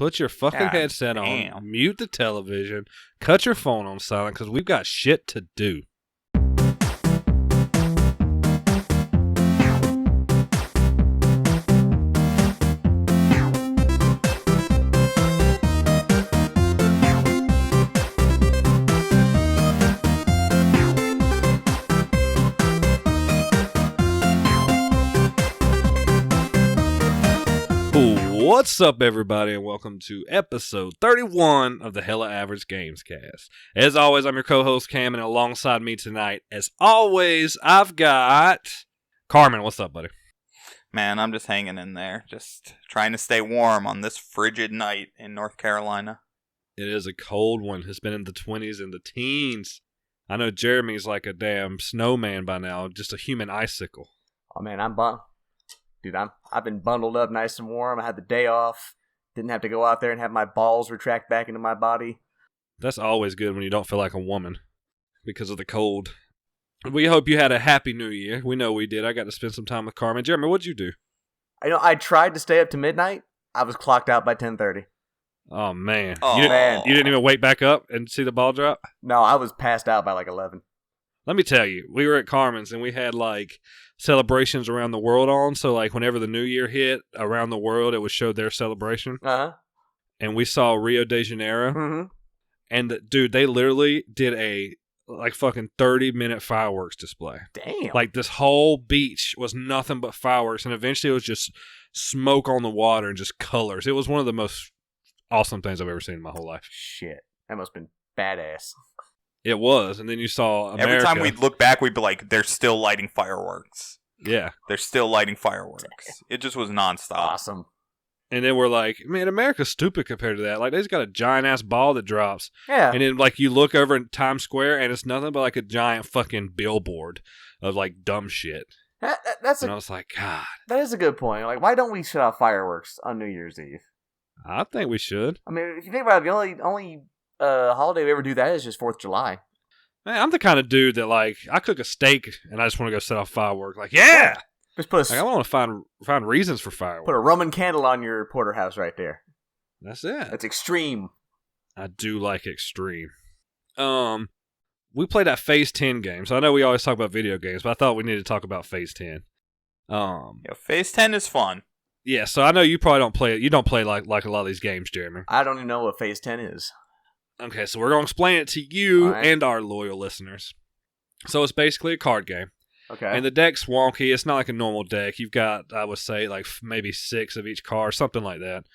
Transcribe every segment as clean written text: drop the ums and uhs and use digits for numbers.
put your fucking headset on, mute the television, cut your phone on silent, because we've got shit to do. What's up, everybody, and welcome to episode 31 of the Hella Average Gamescast. As always, I'm your co-host, Cam, and alongside me tonight, as always, I've got Carmen. What's up, buddy? Man, I'm just hanging in there, just trying to stay warm on this frigid night in North Carolina. It is a cold one. It's been in the 20s and the teens. I know Jeremy's like a damn snowman by now, just a human icicle. Oh, man, I've been bundled up nice and warm. I had the day off. Didn't have to go out there and have my balls retract back into my body. That's always good when you don't feel like a woman because of the cold. We hope you had a happy new year. We know we did. I got to spend some time with Carmen. Jeremy, what'd you do? I tried to stay up to midnight. I was clocked out by 10:30. Oh, man. Man. You didn't even wake back up and see the ball drop? No, I was passed out by like 11. Let me tell you, we were at Carmen's and we had like celebrations around the world on. So like whenever the new year hit around the world, it would show their celebration. Uh-huh. And we saw Rio de Janeiro. Mm-hmm. And dude, they literally did a like fucking 30-minute fireworks display. Damn. Like this whole beach was nothing but fireworks. And eventually it was just smoke on the water and just colors. It was one of the most awesome things I've ever seen in my whole life. Shit. That must have been badass. It was, and then you saw America. Every time we'd look back, we'd be like, they're still lighting fireworks. Yeah. They're still lighting fireworks. It just was nonstop. Awesome. And then we're like, man, America's stupid compared to that. Like, they just got a giant-ass ball that drops. Yeah. And then, like, you look over in Times Square, and it's nothing but, like, a giant fucking billboard of, like, dumb shit. I was like, God. That is a good point. Like, why don't we shut off fireworks on New Year's Eve? I think we should. I mean, if you think about it, the only holiday we ever do that is just 4th of July. Man, I'm the kind of dude that, like, I cook a steak and I just want to go set off fireworks. Like, yeah! Just put I want to find reasons for fireworks. Put a Roman candle on your porterhouse right there. That's it. That's extreme. I do like extreme. We played that Phase 10 game, so I know we always talk about video games, but I thought we needed to talk about Phase 10. Phase 10 is fun. Yeah, so I know you probably don't play it. You don't play like a lot of these games, Jeremy. I don't even know what Phase 10 is. Okay, so we're going to explain it to you and our loyal listeners. So it's basically a card game. Okay. And the deck's wonky. It's not like a normal deck. You've got, I would say, like maybe 6 of each card, something like that.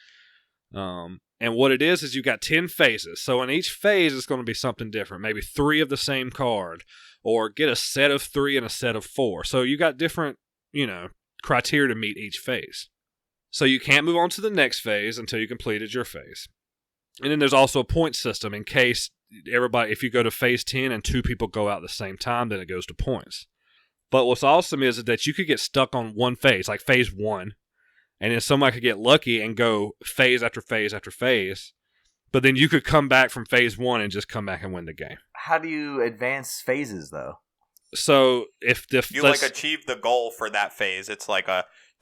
And what it is you've got 10 phases. So in each phase, it's going to be something different. Maybe 3 of the same card. Or get a set of 3 and a set of 4. So you got different, criteria to meet each phase. So you can't move on to the next phase until you completed your phase. And then there's also a point system in case if you go to phase 10 and 2 people go out at the same time, then it goes to points. But what's awesome is that you could get stuck on one phase, like phase 1, and then somebody could get lucky and go phase after phase after phase. But then you could come back from phase 1 and just come back and win the game. How do you advance phases, though? So if you achieve the goal for that phase, it's like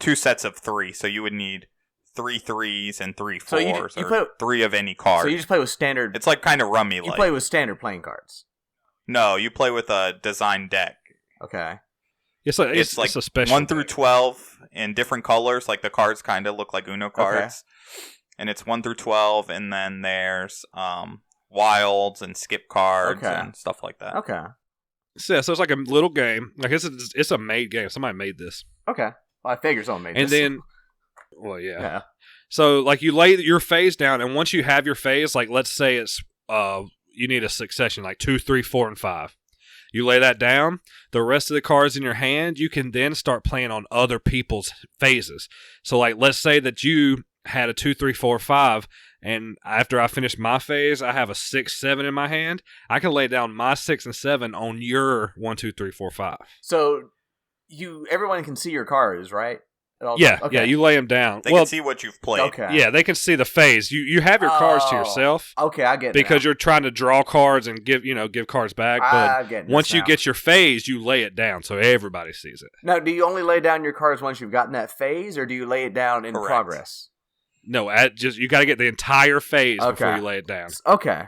2 sets of 3. So you would need 3 3s and 3 4s, so or 3 of any card. So you just play with standard... It's like kind of rummy-like. You play with standard playing cards. No, you play with a design deck. Okay. It's like a special 1 through 12 in different colors, like the cards kind of look like Uno cards. Okay. And it's 1 through 12, and then there's wilds and skip cards and stuff like that. Okay. So it's like a little game. Like it's a made game. Somebody made this. Okay. Well, I figure someone made this. And then... Well, yeah. So, like, you lay your phase down, and once you have your phase, like, let's say it's you need a succession, like 2, 3, 4, and 5. You lay that down. The rest of the cards in your hand, you can then start playing on other people's phases. So, like, let's say that you had a 2, 3, 4, 5, and after I finish my phase, I have a 6, 7 in my hand. I can lay down my 6 and 7 on your 1, 2, 3, 4, 5. So, everyone can see your cards, right? Yeah, okay. Yeah, you lay them down. They can see what you've played. Okay. Yeah, they can see the phase. You have your cards to yourself. Okay, I get it. Because you're trying to draw cards and give cards back. But once you get your phase, you lay it down so everybody sees it. Now, do you only lay down your cards once you've gotten that phase, or do you lay it down in progress? No, you got to get the entire phase before you lay it down. Okay.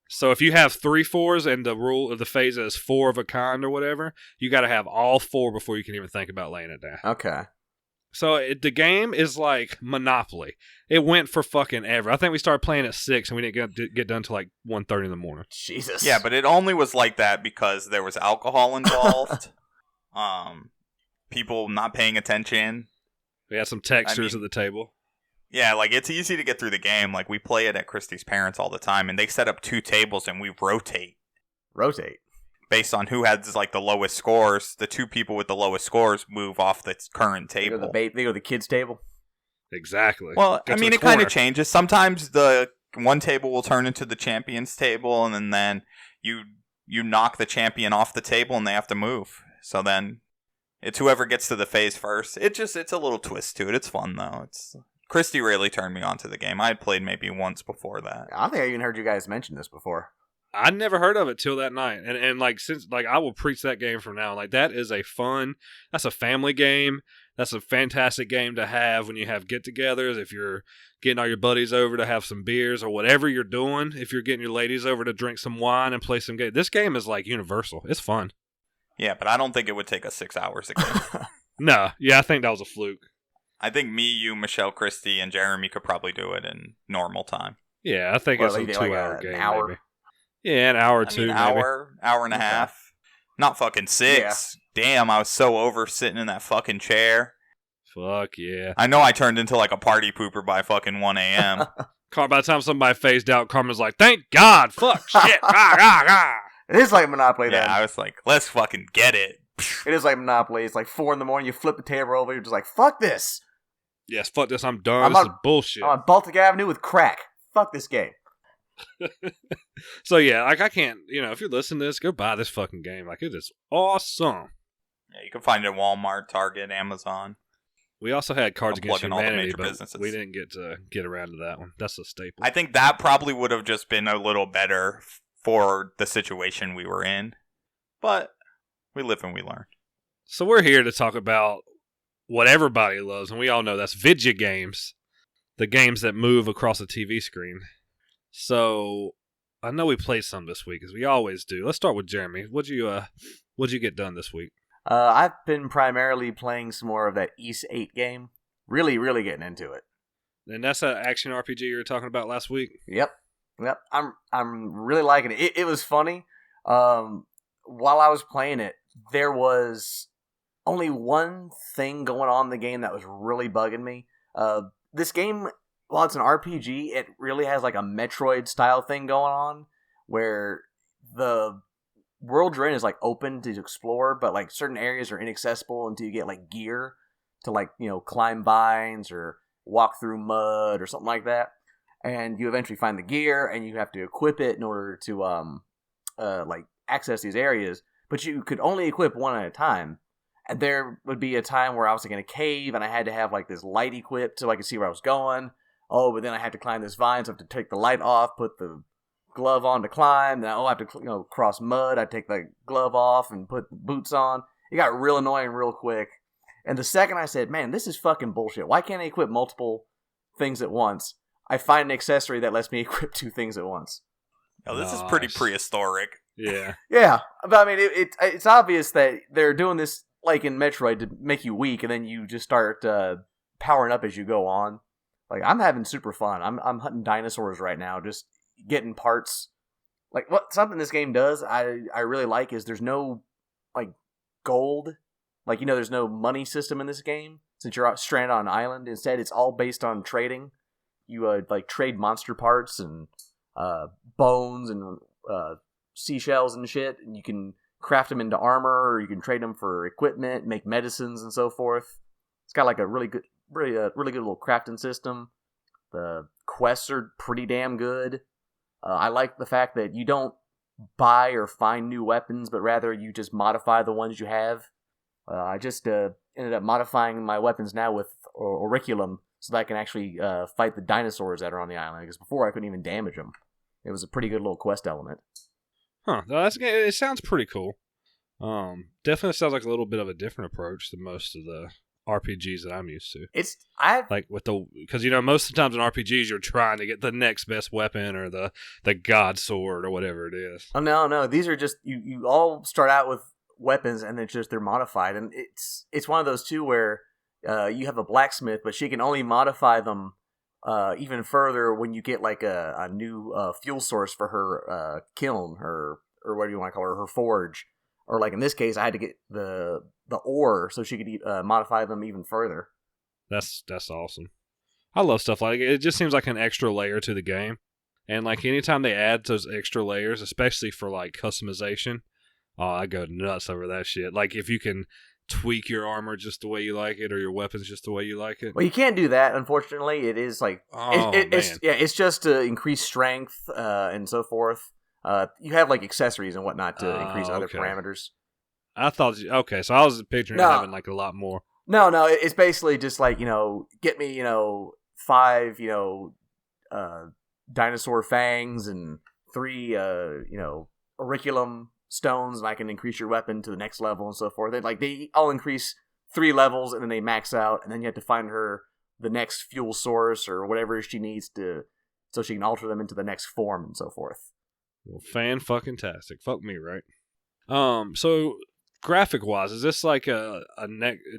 So if you have 3 4s and the rule of the phase is 4 of a kind or whatever, you got to have all 4 before you can even think about laying it down. Okay. So the game is like Monopoly. It went for fucking ever. I think we started playing at 6 and we didn't get done till like 1:30 in the morning. Jesus. Yeah, but it only was like that because there was alcohol involved. People not paying attention. We had some textures at the table. Yeah, like it's easy to get through the game. Like we play it at Christy's parents all the time, and they set up 2 tables and we rotate. Rotate. Based on who has like the lowest scores, the 2 people with the lowest scores move off the current table. They go to the kids' table. Exactly. Well, I mean, it kind of changes. Sometimes the one table will turn into the champion's table, and then you knock the champion off the table, and they have to move. So then it's whoever gets to the phase first. It's a little twist to it. It's fun though. Christy really turned me on to the game. I had played maybe once before that. I don't think I even heard you guys mention this before. I never heard of it till that night, and like since like I will preach that game from now. Like that's a family game. That's a fantastic game to have when you have get-togethers. If you're getting all your buddies over to have some beers or whatever you're doing. If you're getting your ladies over to drink some wine and play some game, this game is like universal. It's fun. Yeah, but I don't think it would take us 6 hours again. No, yeah, I think that was a fluke. I think me, you, Michelle, Christy, and Jeremy could probably do it in normal time. Yeah, I think it's a 2-hour game. An hour? Maybe. Yeah, an hour or two, hour and a half. Not fucking 6. Yeah. Damn, I was so over sitting in that fucking chair. Fuck yeah. I know I turned into like a party pooper by fucking 1 a.m. By the time somebody phased out, Carmen's like, thank God, fuck, shit, It is like Monopoly then. Yeah, I was like, let's fucking get it. It is like Monopoly. It's like 4 a.m, you flip the table over, you're just like, fuck this. Yes, fuck this, I'm done, this is bullshit. I'm on Baltic Avenue with crack. Fuck this game. So yeah, like I can't, if you're listening to this, go buy this fucking game. Like it is awesome. Yeah, you can find it at Walmart, Target, Amazon. We also had Cards Against Humanity, but businesses. We didn't get around to that one. That's a staple. I think that probably would have just been a little better for the situation we were in. But we live and we learn. So we're here to talk about what everybody loves, and we all know that's video games. The games that move across a TV screen. So I know we played some this week, as we always do. Let's start with Jeremy. What'd you get done this week? I've been primarily playing some more of that East 8 game. Really, really getting into it. And that's that action RPG you were talking about last week? Yep. I'm really liking it. It was funny. While I was playing it, there was only one thing going on in the game that was really bugging me. This game, while it's an RPG, it really has like a Metroid style thing going on where the world you're in is like open to explore, but like certain areas are inaccessible until you get like gear to like, climb vines or walk through mud or something like that. And you eventually find the gear and you have to equip it in order to like access these areas, but you could only equip one at a time. And there would be a time where I was like in a cave and I had to have like this light equipped so I could see where I was going. Oh, but then I had to climb this vine, so I have to take the light off, put the glove on to climb. Then I have to cross mud. I take the glove off and put the boots on. It got real annoying real quick. And the second I said, man, this is fucking bullshit. Why can't I equip multiple things at once? I find an accessory that lets me equip 2 things at once. Oh, this is pretty prehistoric. Yeah. Yeah. But I mean, it's obvious that they're doing this like in Metroid to make you weak, and then you just start powering up as you go on. Like, I'm having super fun. I'm hunting dinosaurs right now, just getting parts. Like, something this game does I really like is there's no, like, gold. Like, there's no money system in this game, since you're stranded on an island. Instead, it's all based on trading. You, like, trade monster parts and bones and seashells and shit, and you can craft them into armor, or you can trade them for equipment, make medicines, and so forth. It's got, like, a really good little crafting system. The quests are pretty damn good. I like the fact that you don't buy or find new weapons, but rather you just modify the ones you have. I just ended up modifying my weapons now with auriculum so that I can actually fight the dinosaurs that are on the island, because before I couldn't even damage them. It was a pretty good little quest element. Huh. It sounds pretty cool. Definitely sounds like a little bit of a different approach than most of the RPGs that I'm used to. Like with because most of the times in RPGs you're trying to get the next best weapon or the god sword or whatever it is. Oh no, these are just you all start out with weapons and they're modified, and it's one of those too where you have a blacksmith, but she can only modify them even further when you get like a new fuel source for her kiln, or what do you want to call her forge, or like in this case I had to get the ore so she could modify them even further. That's awesome. I love stuff like it. It just seems like an extra layer to the game, and like anytime they add those extra layers, especially for like customization, I go nuts over that shit. Like if you can tweak your armor just the way you like it, or your weapons just the way you like it. Well, you can't do that, unfortunately. It is like it's just to increase strength and so forth. You have like accessories and whatnot to increase other parameters. I thought so I was picturing having like a lot more. No, it's basically just like, get me 5 dinosaur fangs and 3 auriculum stones, and I can increase your weapon to the next level and so forth. They all increase 3 levels and then they max out, and then you have to find her the next fuel source or whatever she needs so she can alter them into the next form and so forth. Well, fan-fucking-tastic. Fuck me, right? So graphic wise, is this like a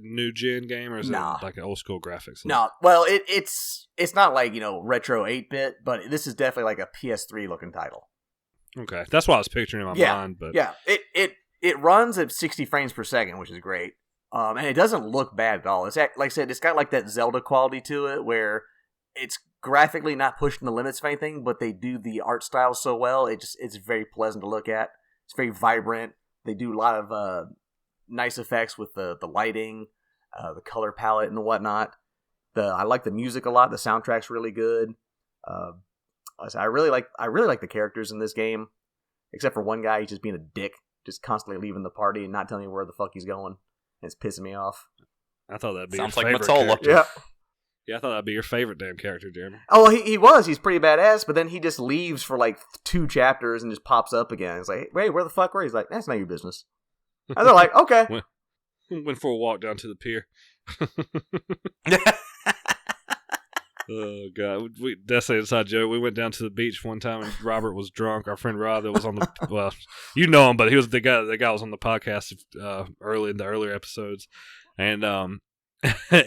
new gen game, or is it like an old school graphics? No, well, it's not like retro 8-bit, but this is definitely like a PS3 looking title. Okay, that's what I was picturing in my mind. But yeah, it runs at 60 frames per second, which is great, and it doesn't look bad at all. It's like I said, it's got like that Zelda quality to it, where it's graphically not pushing the limits of anything, but they do the art style so well. It's very pleasant to look at. It's very vibrant. They do a lot of nice effects with the lighting, the color palette, and whatnot. I like the music a lot. The soundtrack's really good. I really like the characters in this game, except for one guy. He's just being a dick, just constantly leaving the party and not telling you where the fuck he's going. And it's pissing me off. I thought that'd be sounds your like favorite Matola. character. Yeah, I thought that'd be your favorite damn character, Jeremy. Oh, well, he was. He's pretty badass, but then he just leaves for like 2 chapters and just pops up again. It's like, wait, where the fuck were you? He's like, that's not your business. And they're like, okay. Went for a walk down to the pier. Oh god, that's an inside joke. We went down to the beach one time and Robert was drunk. Our friend Rob that was on the well, you know him, but he was the guy. The guy was on the podcast early in the earlier episodes, and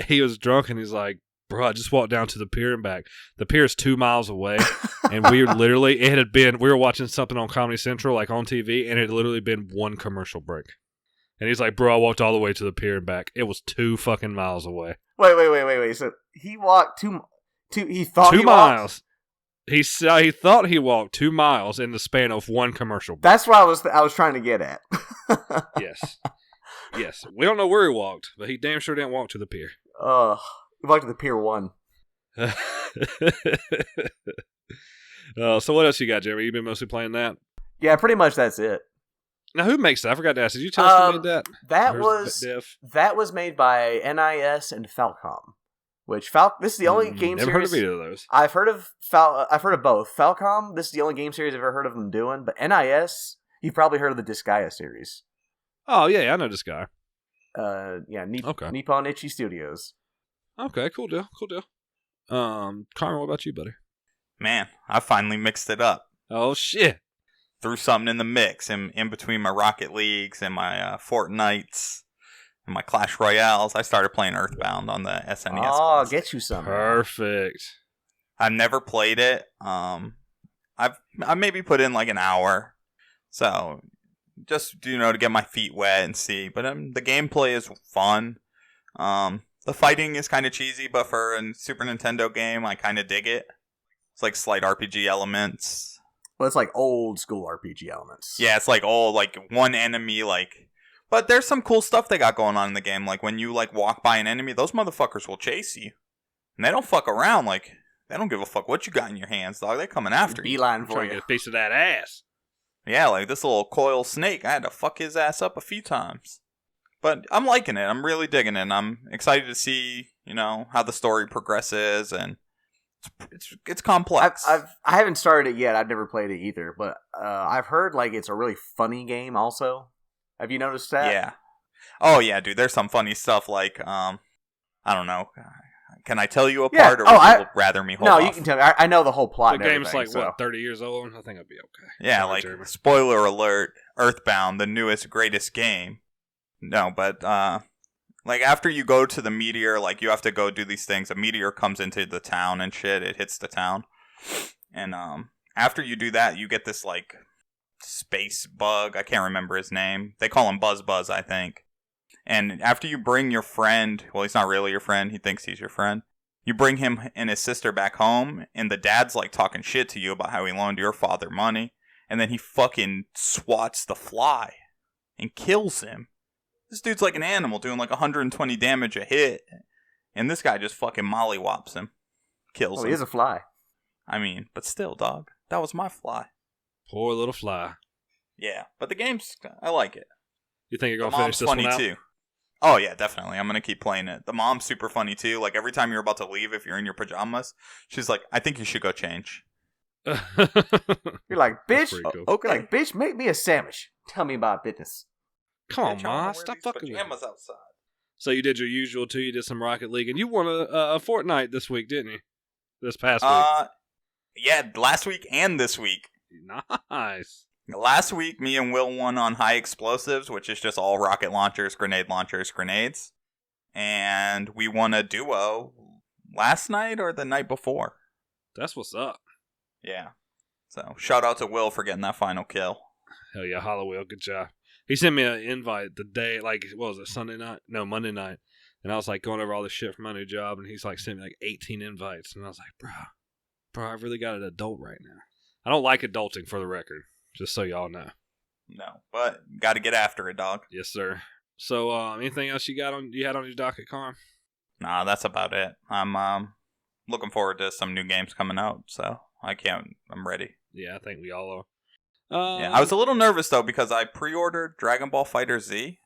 he was drunk and he's like, "Bro, I just walked down to the pier and back. The pier is 2 miles away, and we were watching something on Comedy Central, like on TV, and it had literally been 1 commercial break." And he's like, "Bro, I walked all the way to the pier and back. It was 2 fucking miles away." Wait. So he walked he thought 2 miles. He thought he walked 2 miles in the span of 1 commercial break. That's what I was trying to get at. Yes. We don't know where he walked, but he damn sure didn't walk to the pier. He walked to the Pier 1. So what else you got, Jeremy? You been mostly playing that? Yeah, pretty much that's it. Now, who makes that? I forgot to ask. Did you tell us who made that? That was made by NIS and Falcom. This is the only game series. Never heard of either of those. I've heard of both. Falcom, this is the only game series I've ever heard of them doing. But NIS, you've probably heard of the Disgaea series. Oh yeah, I know this guy. Nippon Ichi Studios. Okay, cool deal. Carmen, what about you, buddy? Man, I finally mixed it up. Oh shit! Threw something in the mix in between my Rocket Leagues and my Fortnites. My Clash Royales. I started playing Earthbound on the SNES. Oh, I'll get you some. Perfect. I've never played it. I maybe put in like an hour, so just to get my feet wet and see. But the gameplay is fun. The fighting is kind of cheesy, but for a Super Nintendo game, I kind of dig it. It's like slight RPG elements. Well, it's like old school RPG elements. Yeah, it's like old, like one enemy, like. But there's some cool stuff they got going on in the game. Like when you walk by an enemy, those motherfuckers will chase you. And they don't fuck around. Like, they don't give a fuck what you got in your hands, dog. They're coming after you. Beeline for trying to get a piece of that ass. Yeah, like this little coil snake. I had to fuck his ass up a few times. But I'm liking it. I'm really digging it. And I'm excited to see, how the story progresses. And it's complex. I haven't started it yet. I've never played it either. But I've heard it's a really funny game also. Have you noticed that? Yeah. Oh, yeah, dude. There's some funny stuff I don't know. Can I tell you a Yeah. part, or would you rather me hold No, off? you can tell me. I know the whole plot. The and game's everything, like, so. 30 years old? I think I'd be okay. Yeah, Sorry, like, Jeremy. spoiler alert, Earthbound, the newest, greatest game. No, but, like, after you go to the meteor, like, you have to go do these things. A meteor comes into the town and shit. It hits the town. And, after you do that, you get this, like, space bug. I can't remember his name. They call him Buzz, I think. And after you bring your friend, well, he's not really your friend. He thinks he's your friend. You bring him and his sister back home, and the dad's, like, talking shit to you about how he loaned your father money. And then he fucking swats the fly and kills him. This dude's like an animal doing like 120 damage a hit. And this guy just fucking mollywops him. Kills him. He is a fly. I mean, but still, dog. That was my fly. Poor little fly. Yeah, but the game's, I like it. You think you're The going to finish mom's this funny one out? too. Oh yeah, definitely. I'm going to keep playing it. The mom's super funny too. Like every time you're about to leave, if you're in your pajamas, she's like, I think you should go change. You're like, bitch. pretty cool. Okay. You're like, bitch, make me a sandwich. Tell me about business. Come on, Bitch, I wanna Ma. wear Stop these fucking with me. pajamas outside. So you did your usual too. You did some Rocket League, and you won a Fortnite this week, didn't you? This past week. Yeah, last week and this week. Nice. Last week, me and Will won on high explosives, which is just all rocket launchers, grenades. And we won a duo last night or the night before. That's what's up. Yeah. So, shout out to Will for getting that final kill. Hell yeah, Hollowell, good job. He sent me an invite the day, like, what was it, Sunday night? No, Monday night. And I was like going over all this shit for my new job, and he's like sent me like 18 invites. And I was like, bro, I really got an adult right now. I don't like adulting, for the record, just so y'all know. No, but got to get after it, dog. Yes, sir. So, anything else you had on your docket, Carm? Nah, that's about it. I'm looking forward to some new games coming out, so I'm ready. Yeah, I think we all are. Yeah, I was a little nervous though because I pre-ordered Dragon Ball Fighter Z,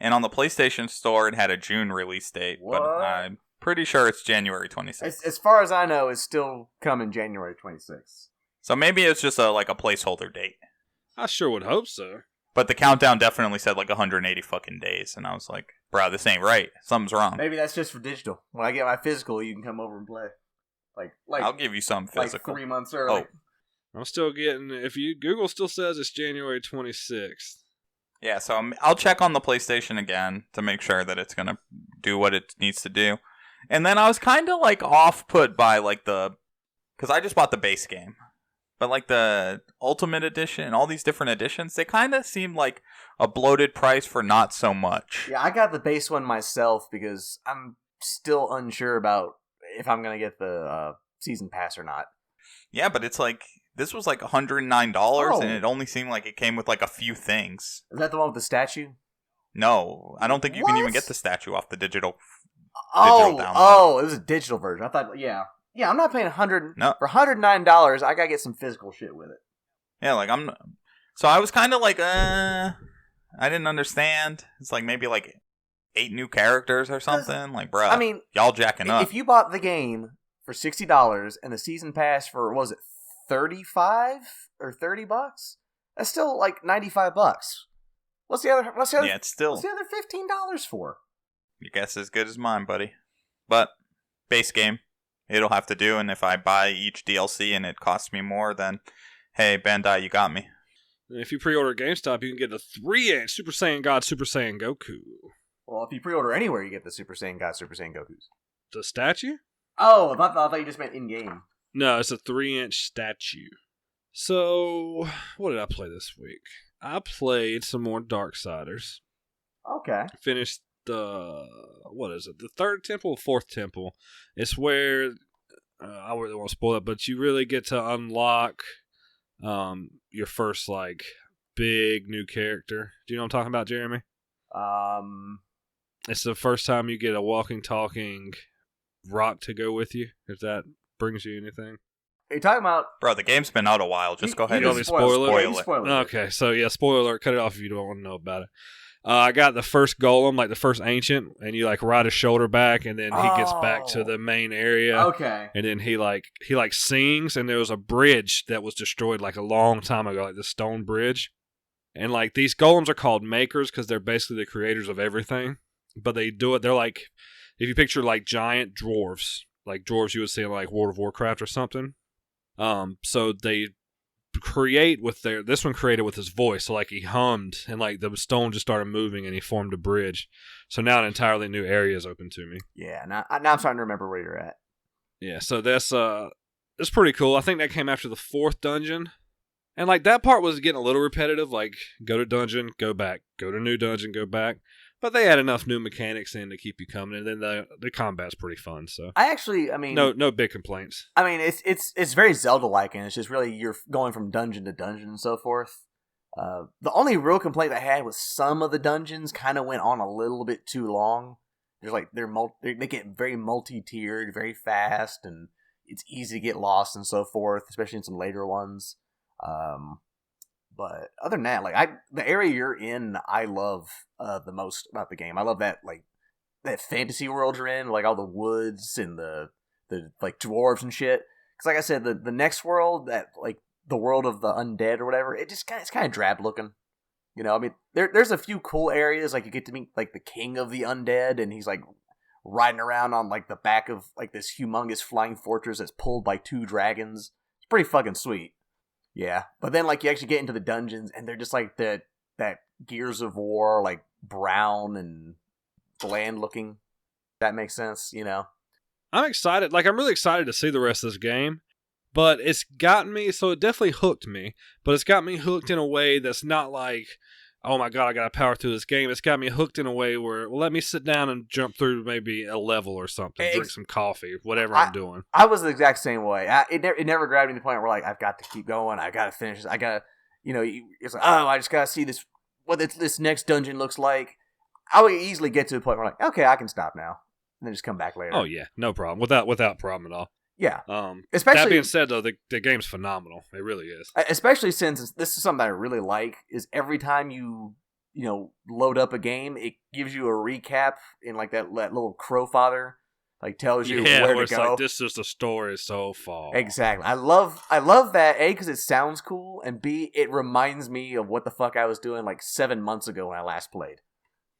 and on the PlayStation Store it had a June release date, but I'm pretty sure it's January 26th. As far as I know, it's still coming January 26th. So maybe it's just a placeholder date. I sure would hope so. But the countdown definitely said like 180 fucking days, and I was like, bro, this ain't right. Something's wrong. Maybe that's just for digital. When I get my physical, you can come over and play. Like I'll give you some physical. Like 3 months early. Oh. I'm still getting, Google still says it's January 26th. Yeah, so I'll check on the PlayStation again to make sure that it's going to do what it needs to do. And then I was kind of like off-put by like because I just bought the base game. But like the Ultimate Edition and all these different editions, they kind of seem like a bloated price for not so much. Yeah, I got the base one myself because I'm still unsure about if I'm going to get the season pass or not. Yeah, but it's like, this was like $109 and it only seemed like it came with like a few things. Is that the one with the statue? No, I don't think you can even get the statue off the digital download. Oh, it was a digital version. I thought, yeah, I'm not paying for $109. I gotta get some physical shit with it. Yeah, like so I was kind of like, I didn't understand. It's like maybe like 8 new characters or something. Like, bruh, I mean, y'all jacking up. If you bought the game for $60 and the season pass for, what was it, $35 or $30? That's still like $95. What's the other? Yeah, it's still. What's the other $15 for? Your guess is as good as mine, buddy. But base game, it'll have to do. And if I buy each DLC and it costs me more, then hey, Bandai, you got me. And if you pre-order GameStop, you can get the 3-inch Super Saiyan God, Super Saiyan Goku. Well, if you pre-order anywhere, you get the Super Saiyan God, Super Saiyan Gokus. The statue? Oh, I thought you just meant in game. No, it's a 3-inch statue. So, what did I play this week? I played some more Darksiders. Okay. Finished the third temple, fourth temple. It's where I really won't spoil it, but you really get to unlock your first like big new character. Do you know what I'm talking about, Jeremy? It's the first time you get a walking, talking rock to go with you. If that brings you anything. Are you talking about? Bro, the game's been out a while. Just go ahead You and want me to spoil it. Okay, so yeah, spoiler alert. Cut it off if you don't want to know about it. I got the first golem, like the first ancient, and you like ride his shoulder back, and then he gets back to the main area. Okay. And then he sings, and there was a bridge that was destroyed like a long time ago, like the stone bridge. And like these golems are called makers because they're basically the creators of everything. But they do it. They're like, if you picture like giant dwarves, like dwarves you would see in like World of Warcraft or something. So they create with this one created with his voice. So like he hummed and like the stone just started moving and he formed a bridge. So now an entirely new area is open to me. Yeah, now I'm starting to remember where you're at. Yeah, so that's pretty cool. I think that came after the 4th dungeon. And like that part was getting a little repetitive, like go to dungeon, go back, go to new dungeon, go back. But they had enough new mechanics in to keep you coming, and then the combat's pretty fun. So I mean, no big complaints. I mean, it's very Zelda-like, and it's just really you're going from dungeon to dungeon and so forth. The only real complaint I had was some of the dungeons kind of went on a little bit too long. There's like they get very multi-tiered, very fast, and it's easy to get lost and so forth, especially in some later ones. But other than that, like the area you're in, I love the most about the game. I love that fantasy world you're in, like all the woods and the like dwarves and shit. Because like I said, the next world, that like the world of the undead or whatever, it's kind of drab looking. You know, I mean, there's a few cool areas, like you get to meet like the king of the undead, and he's like riding around on like the back of like this humongous flying fortress that's pulled by 2 dragons. It's pretty fucking sweet. Yeah, but then like you actually get into the dungeons, and they're just like that Gears of War, like brown and bland looking. That makes sense, you know. I'm excited. Like I'm really excited to see the rest of this game, but it's gotten me. So it definitely hooked me, but it's got me hooked in a way that's not like, oh my god, I gotta power through this game. It's got me hooked in a way where, well, let me sit down and jump through maybe a level or something, drink some coffee, whatever I'm doing. I was the exact same way. It never grabbed me to the point where like I've got to keep going. I gotta finish this. I gotta, you know, it's like, oh, I just gotta see this what this next dungeon looks like. I would easily get to the point where like, okay, I can stop now and then just come back later. Oh yeah, no problem. Without problem at all. Yeah. Especially, that being said, though, the game's phenomenal. It really is. Especially since this is something I really like, is every time you load up a game, it gives you a recap in like that little Crowfather, like tells you where to it's go. Like, this is the story so far. Exactly. I love that, A, because it sounds cool, and B, it reminds me of what the fuck I was doing like 7 months ago when I last played.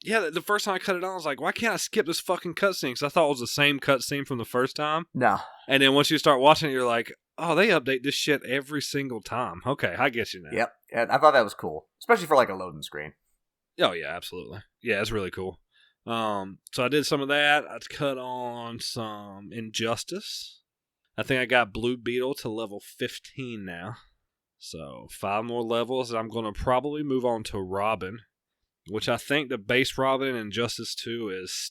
Yeah, the first time I cut it on, I was like, why can't I skip this fucking cutscene? Because I thought it was the same cutscene from the first time. No. And then once you start watching it, you're like, oh, they update this shit every single time. Okay, I get you now. Yep. And I thought that was cool, especially for like a loading screen. Oh, yeah, absolutely. Yeah, it's really cool. So I did some of that. I cut on some Injustice. I think I got Blue Beetle to level 15 now. So 5 more levels, and I'm going to probably move on to Robin, which I think the base Robin in Injustice 2 is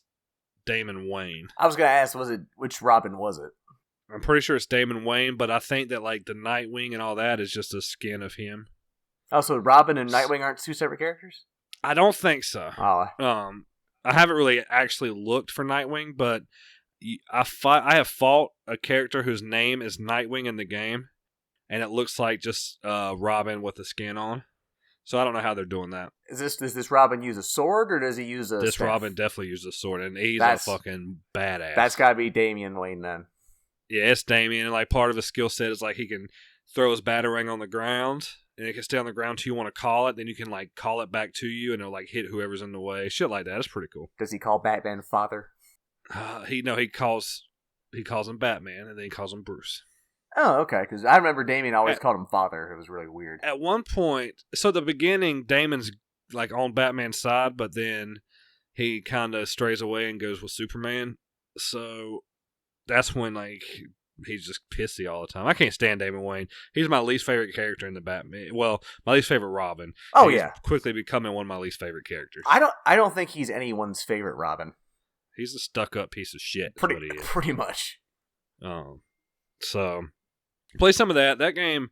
Damon Wayne. I was going to ask, which Robin was it? I'm pretty sure it's Damon Wayne, but I think that like the Nightwing and all that is just a skin of him. Oh, so Robin and Nightwing aren't 2 separate characters? I don't think so. Oh. I haven't really actually looked for Nightwing, but I have fought a character whose name is Nightwing in the game, and it looks like just Robin with the skin on. So I don't know how they're doing that. Does this Robin use a sword, or does he use a This staff? Robin definitely uses a sword, and he's a fucking badass. That's got to be Damian Wayne then. Yeah, it's Damian, and like part of his skill set is like he can throw his batarang on the ground, and it can stay on the ground till you want to call it. Then you can like call it back to you, and it'll like hit whoever's in the way. Shit like that. It's pretty cool. Does he call Batman father? He calls him Batman, and then he calls him Bruce. Oh, okay. Because I remember Damien always called him father. It was really weird. At one point, so the beginning, Damon's like on Batman's side, but then he kind of strays away and goes with Superman. So that's when like he's just pissy all the time. I can't stand Damon Wayne. He's my least favorite character in the Batman. Well, my least favorite Robin. Oh, he's yeah. quickly becoming one of my least favorite characters. I don't think he's anyone's favorite Robin. He's a stuck-up piece of shit. Pretty much. So play some of that. That game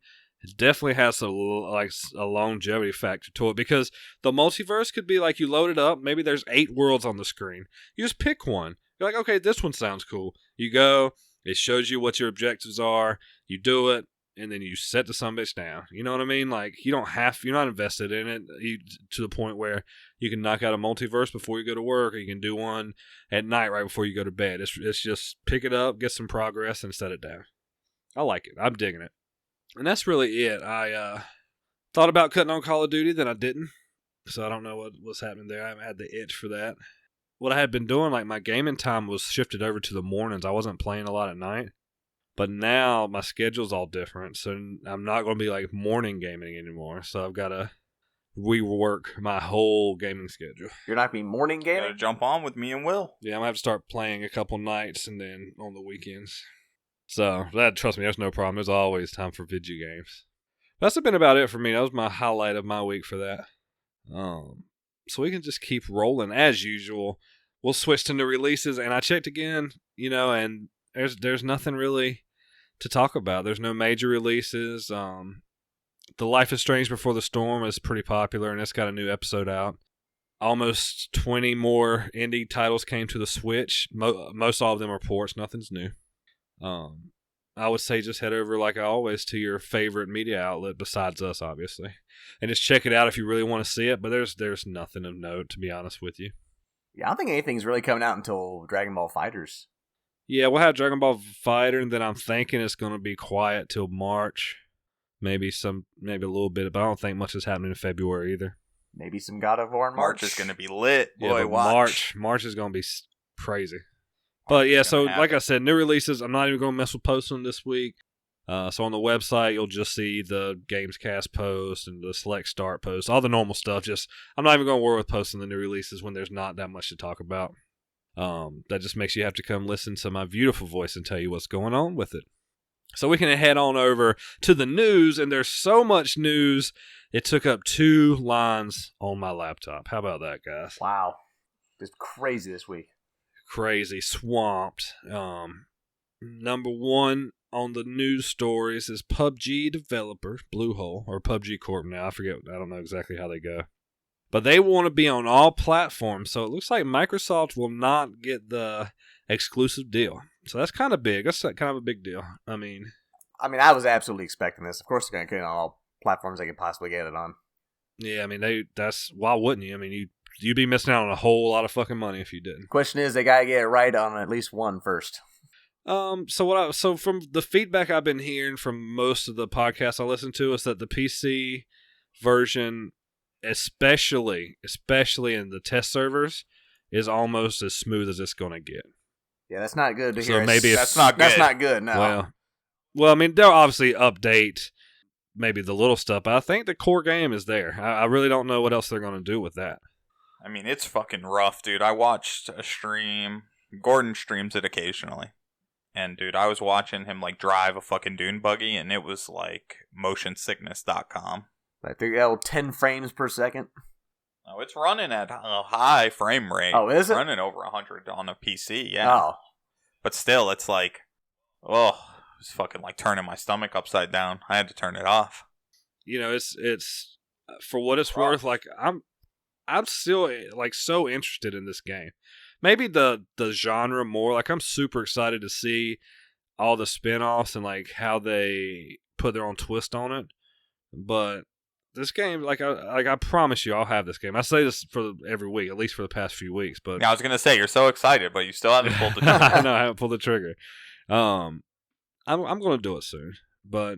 definitely has a longevity factor to it, because the multiverse could be like you load it up. Maybe there's 8 worlds on the screen. You just pick one. You're like, okay, this one sounds cool. You go. It shows you what your objectives are. You do it, and then you set the sumbitch down. You know what I mean? Like you're not invested in it to the point where you can knock out a multiverse before you go to work, or you can do one at night right before you go to bed. It's just pick it up, get some progress, and set it down. I like it. I'm digging it. And that's really it. I thought about cutting on Call of Duty, then I didn't. So I don't know what's happening there. I haven't had the itch for that. what I had been doing, like my gaming time was shifted over to the mornings. I wasn't playing a lot at night. But now my schedule's all different, so I'm not going to be like morning gaming anymore. So I've got to rework my whole gaming schedule. You're not going to be morning gaming? Gotta jump on with me and Will. Yeah, I'm going to have to start playing a couple nights and then on the weekends. So, trust me, there's no problem. There's always time for video games. That's been about it for me. That was my highlight of my week for that. So we can just keep rolling as usual. We'll switch to new releases, and I checked again, and there's nothing really to talk about. There's no major releases. The Life is Strange Before the Storm is pretty popular, and it's got a new episode out. Almost 20 more indie titles came to the Switch. Most all of them are ports. Nothing's new. I would say just head over, like I always, to your favorite media outlet besides us, obviously, and just check it out if you really want to see it. But there's nothing of note, to be honest with you. Yeah, I don't think anything's really coming out until Dragon Ball FighterZ. Yeah, we'll have Dragon Ball Fighter, and then I'm thinking it's going to be quiet till March. Maybe a little bit, but I don't think much is happening in February either. Maybe some God of War in March. March is going to be lit. Boy, Yeah, but watch. March is going to be crazy. But yeah, so like I said, new releases. I'm not even going to mess with posting this week. So on the website, you'll just see the Gamescast post and the Select Start post, all the normal stuff. Just I'm not even going to worry with posting the new releases when there's not that much to talk about. That just makes you have to come listen to my beautiful voice and tell you what's going on with it. So we can head on over to the news, and there's so much news, it took up 2 lines on my laptop. How about that, guys? Wow. It's crazy this week. Crazy, swamped. Number 1 on the news stories is PUBG developer, Bluehole, or PUBG Corp now. I don't know exactly how they go. But they want to be on all platforms, so it looks like Microsoft will not get the exclusive deal. So that's kind of big. That's kind of a big deal. I mean, I was absolutely expecting this. Of course they're going to get it on all platforms they can possibly get it on. Yeah, I mean, why wouldn't you? I mean, you'd be missing out on a whole lot of fucking money if you didn't. Question is, they got to get it right on at least one first. So from the feedback I've been hearing from most of the podcasts I listen to is that the PC version, especially in the test servers, is almost as smooth as it's going to get. Yeah, that's not good to So hear. maybe that's not good. That's not good, no. Well, I mean, they'll obviously update maybe the little stuff, but I think the core game is there. I really don't know what else they're going to do with that. I mean, it's fucking rough, dude. I watched a stream. Gordon streams it occasionally. And, dude, I was watching him, drive a fucking dune buggy, and it was, motionsickness.com. Like, they're 10 frames per second? Oh, it's running at a high frame rate. Oh, is it? It's running over 100 on a PC, yeah. Oh. But still, it's it's fucking turning my stomach upside down. I had to turn it off. It's for what it's worth. I'm still so interested in this game. Maybe the genre more. I'm super excited to see all the spin-offs and how they put their own twist on it. But this game, I promise you, I'll have this game. I say this for every week, at least for the past few weeks. But yeah, I was gonna say you're so excited, but you still haven't pulled the trigger. I know I haven't pulled the trigger. I'm gonna do it soon, but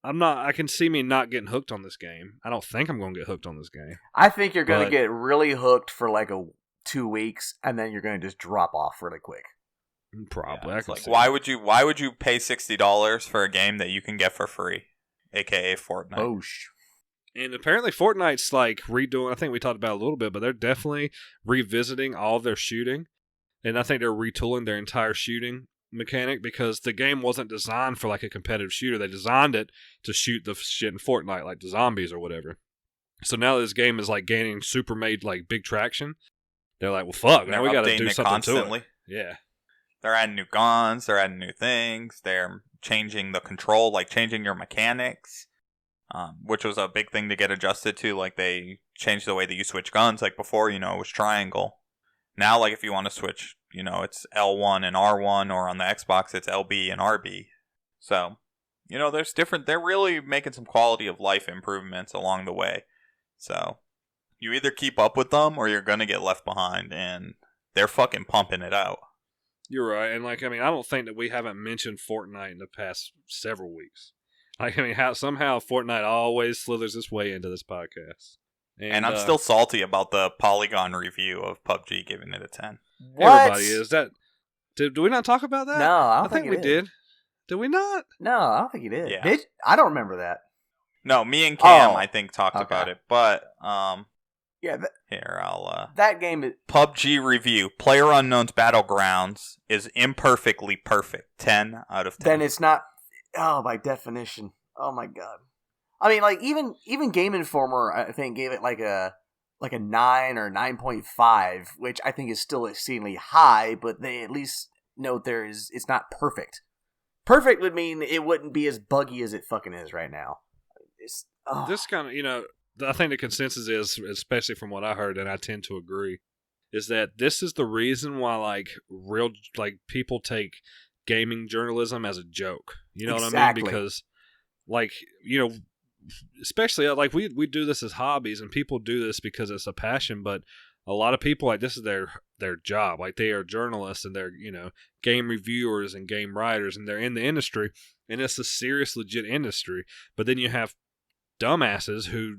I'm not. I can see me not getting hooked on this game. I don't think I'm gonna get hooked on this game. I think you're gonna get really hooked for 2 weeks, and then you're gonna just drop off really quick. Probably. Yeah, why would you pay $60 for a game that you can get for free? AKA Fortnite. Boosh. And apparently Fortnite's redoing, I think we talked about it a little bit, but they're definitely revisiting all of their shooting. And I think they're retooling their entire shooting mechanic because the game wasn't designed for a competitive shooter. They designed it to shoot the shit in Fortnite, like the zombies or whatever. So now this game is gaining super made big traction. They're well fuck, now we gotta do something constantly. To it. Yeah. They're adding new guns, they're adding new things, they're changing the control, changing your mechanics, which was a big thing to get adjusted to. They changed the way that you switch guns. Before, it was triangle. Now, if you want to switch, it's L1 and R1, or on the Xbox, it's LB and RB. So, there's different, they're really making some quality of life improvements along the way. So, you either keep up with them, or you're going to get left behind, and they're fucking pumping it out. You're right, and I don't think that we haven't mentioned Fortnite in the past several weeks. Somehow Fortnite always slithers its way into this podcast, And I'm still salty about the Polygon review of PUBG giving it a 10. What? Everybody is. Did we not talk about that? No, I don't think we we did. Did we not? No, I don't think you did. Yeah. I don't remember that. No, me and Cam, Oh, I think, talked okay. about it. But, Yeah, here, I'll... that game is... PUBG review. PlayerUnknown's Battlegrounds is imperfectly perfect. 10 out of 10. Then it's not... Oh, by definition. Oh, my God. I mean, like, even Game Informer, I think, gave it like a 9 or 9.5, which I think is still exceedingly high, but they at least note it's not perfect. Perfect would mean it wouldn't be as buggy as it fucking is right now. This kind of, I think the consensus is, especially from what I heard, and I tend to agree, is that this is the reason why, real people take gaming journalism as a joke. You know what I mean? Because, especially, we do this as hobbies, and people do this because it's a passion, but a lot of people, this is their job. They are journalists, and they're, game reviewers and game writers, and they're in the industry, and it's a serious, legit industry. But then you have dumbasses who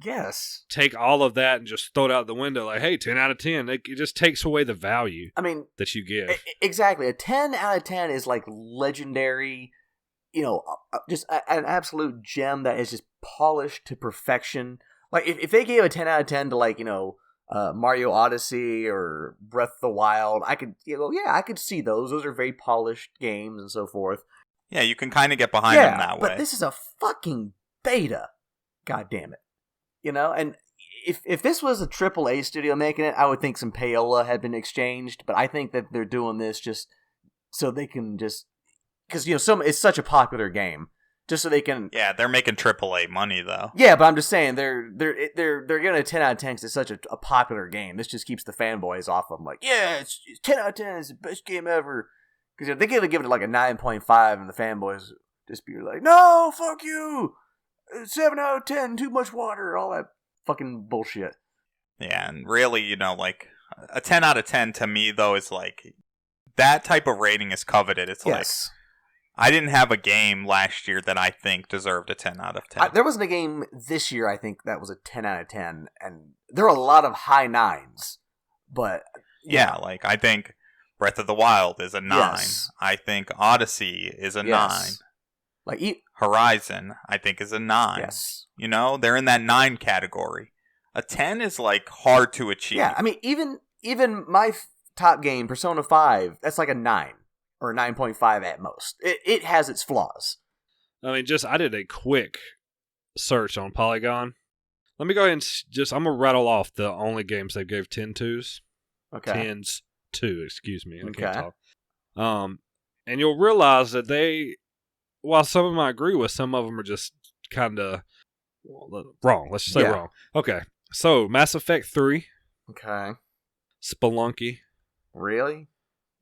take all of that and just throw it out the window like, hey, 10 out of 10. It just takes away the value that you give. Exactly. A 10 out of 10 is legendary, just an absolute gem that is just polished to perfection. Like, if they gave a 10 out of 10 to, Mario Odyssey or Breath of the Wild, I could, I could see those. Those are very polished games and so forth. Yeah, you can kind of get behind them that way. But this is a fucking beta. God damn it. And if this was a AAA studio making it, I would think some payola had been exchanged, but I think that they're doing this just so they can just... Because, it's such a popular game. Just so they can... Yeah, they're making AAA money, though. Yeah, but I'm just saying, they're getting a 10 out of 10 because it's such a popular game. This just keeps the fanboys off of them. Like, yeah, it's 10 out of 10. It's the best game ever. Because they give it a 9.5, and the fanboys just be like, no, fuck you! 7 out of 10, too much water, all that fucking bullshit. Yeah, and really, a 10 out of 10 to me, though, is that type of rating is coveted. It's I didn't have a game last year that I think deserved a 10 out of 10. There wasn't a game this year, I think, that was a 10 out of 10, and there are a lot of high 9s, but... Yeah, I think Breath of the Wild is a 9. Yes. I think Odyssey is a 9. Horizon, I think, is a 9. Yes. They're in that 9 category. A 10 is, hard to achieve. Yeah, I mean, even my top game, Persona 5, that's a 9. Or a 9.5 at most. It has its flaws. I mean, I did a quick search on Polygon. Let me go ahead and I'm going to rattle off the only games they gave 10 twos. Okay. 10s 2, excuse me. I can't Okay. talk. And you'll realize that while some of them I agree with, some of them are just kind of wrong. Let's just say wrong. Okay. So, Mass Effect 3. Okay. Spelunky. Really?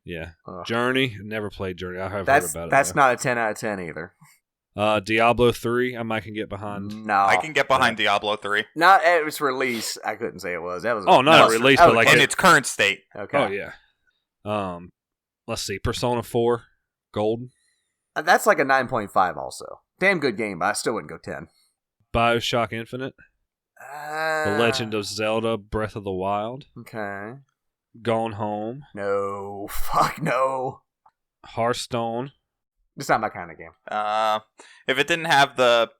Yeah. Ugh. Journey. Never played Journey. I have heard about it. That's not a 10 out of 10 either. Diablo 3. I might can get behind. No. I can get behind Diablo 3. Not at its release. I couldn't say it was. That was not at release, but in its current state. Okay. Oh, yeah. Let's see. Persona 4. Golden. That's a 9.5 also. Damn good game, but I still wouldn't go 10. BioShock Infinite. The Legend of Zelda Breath of the Wild. Okay. Gone Home. No. Fuck no. Hearthstone. It's not my kind of game. If it didn't have the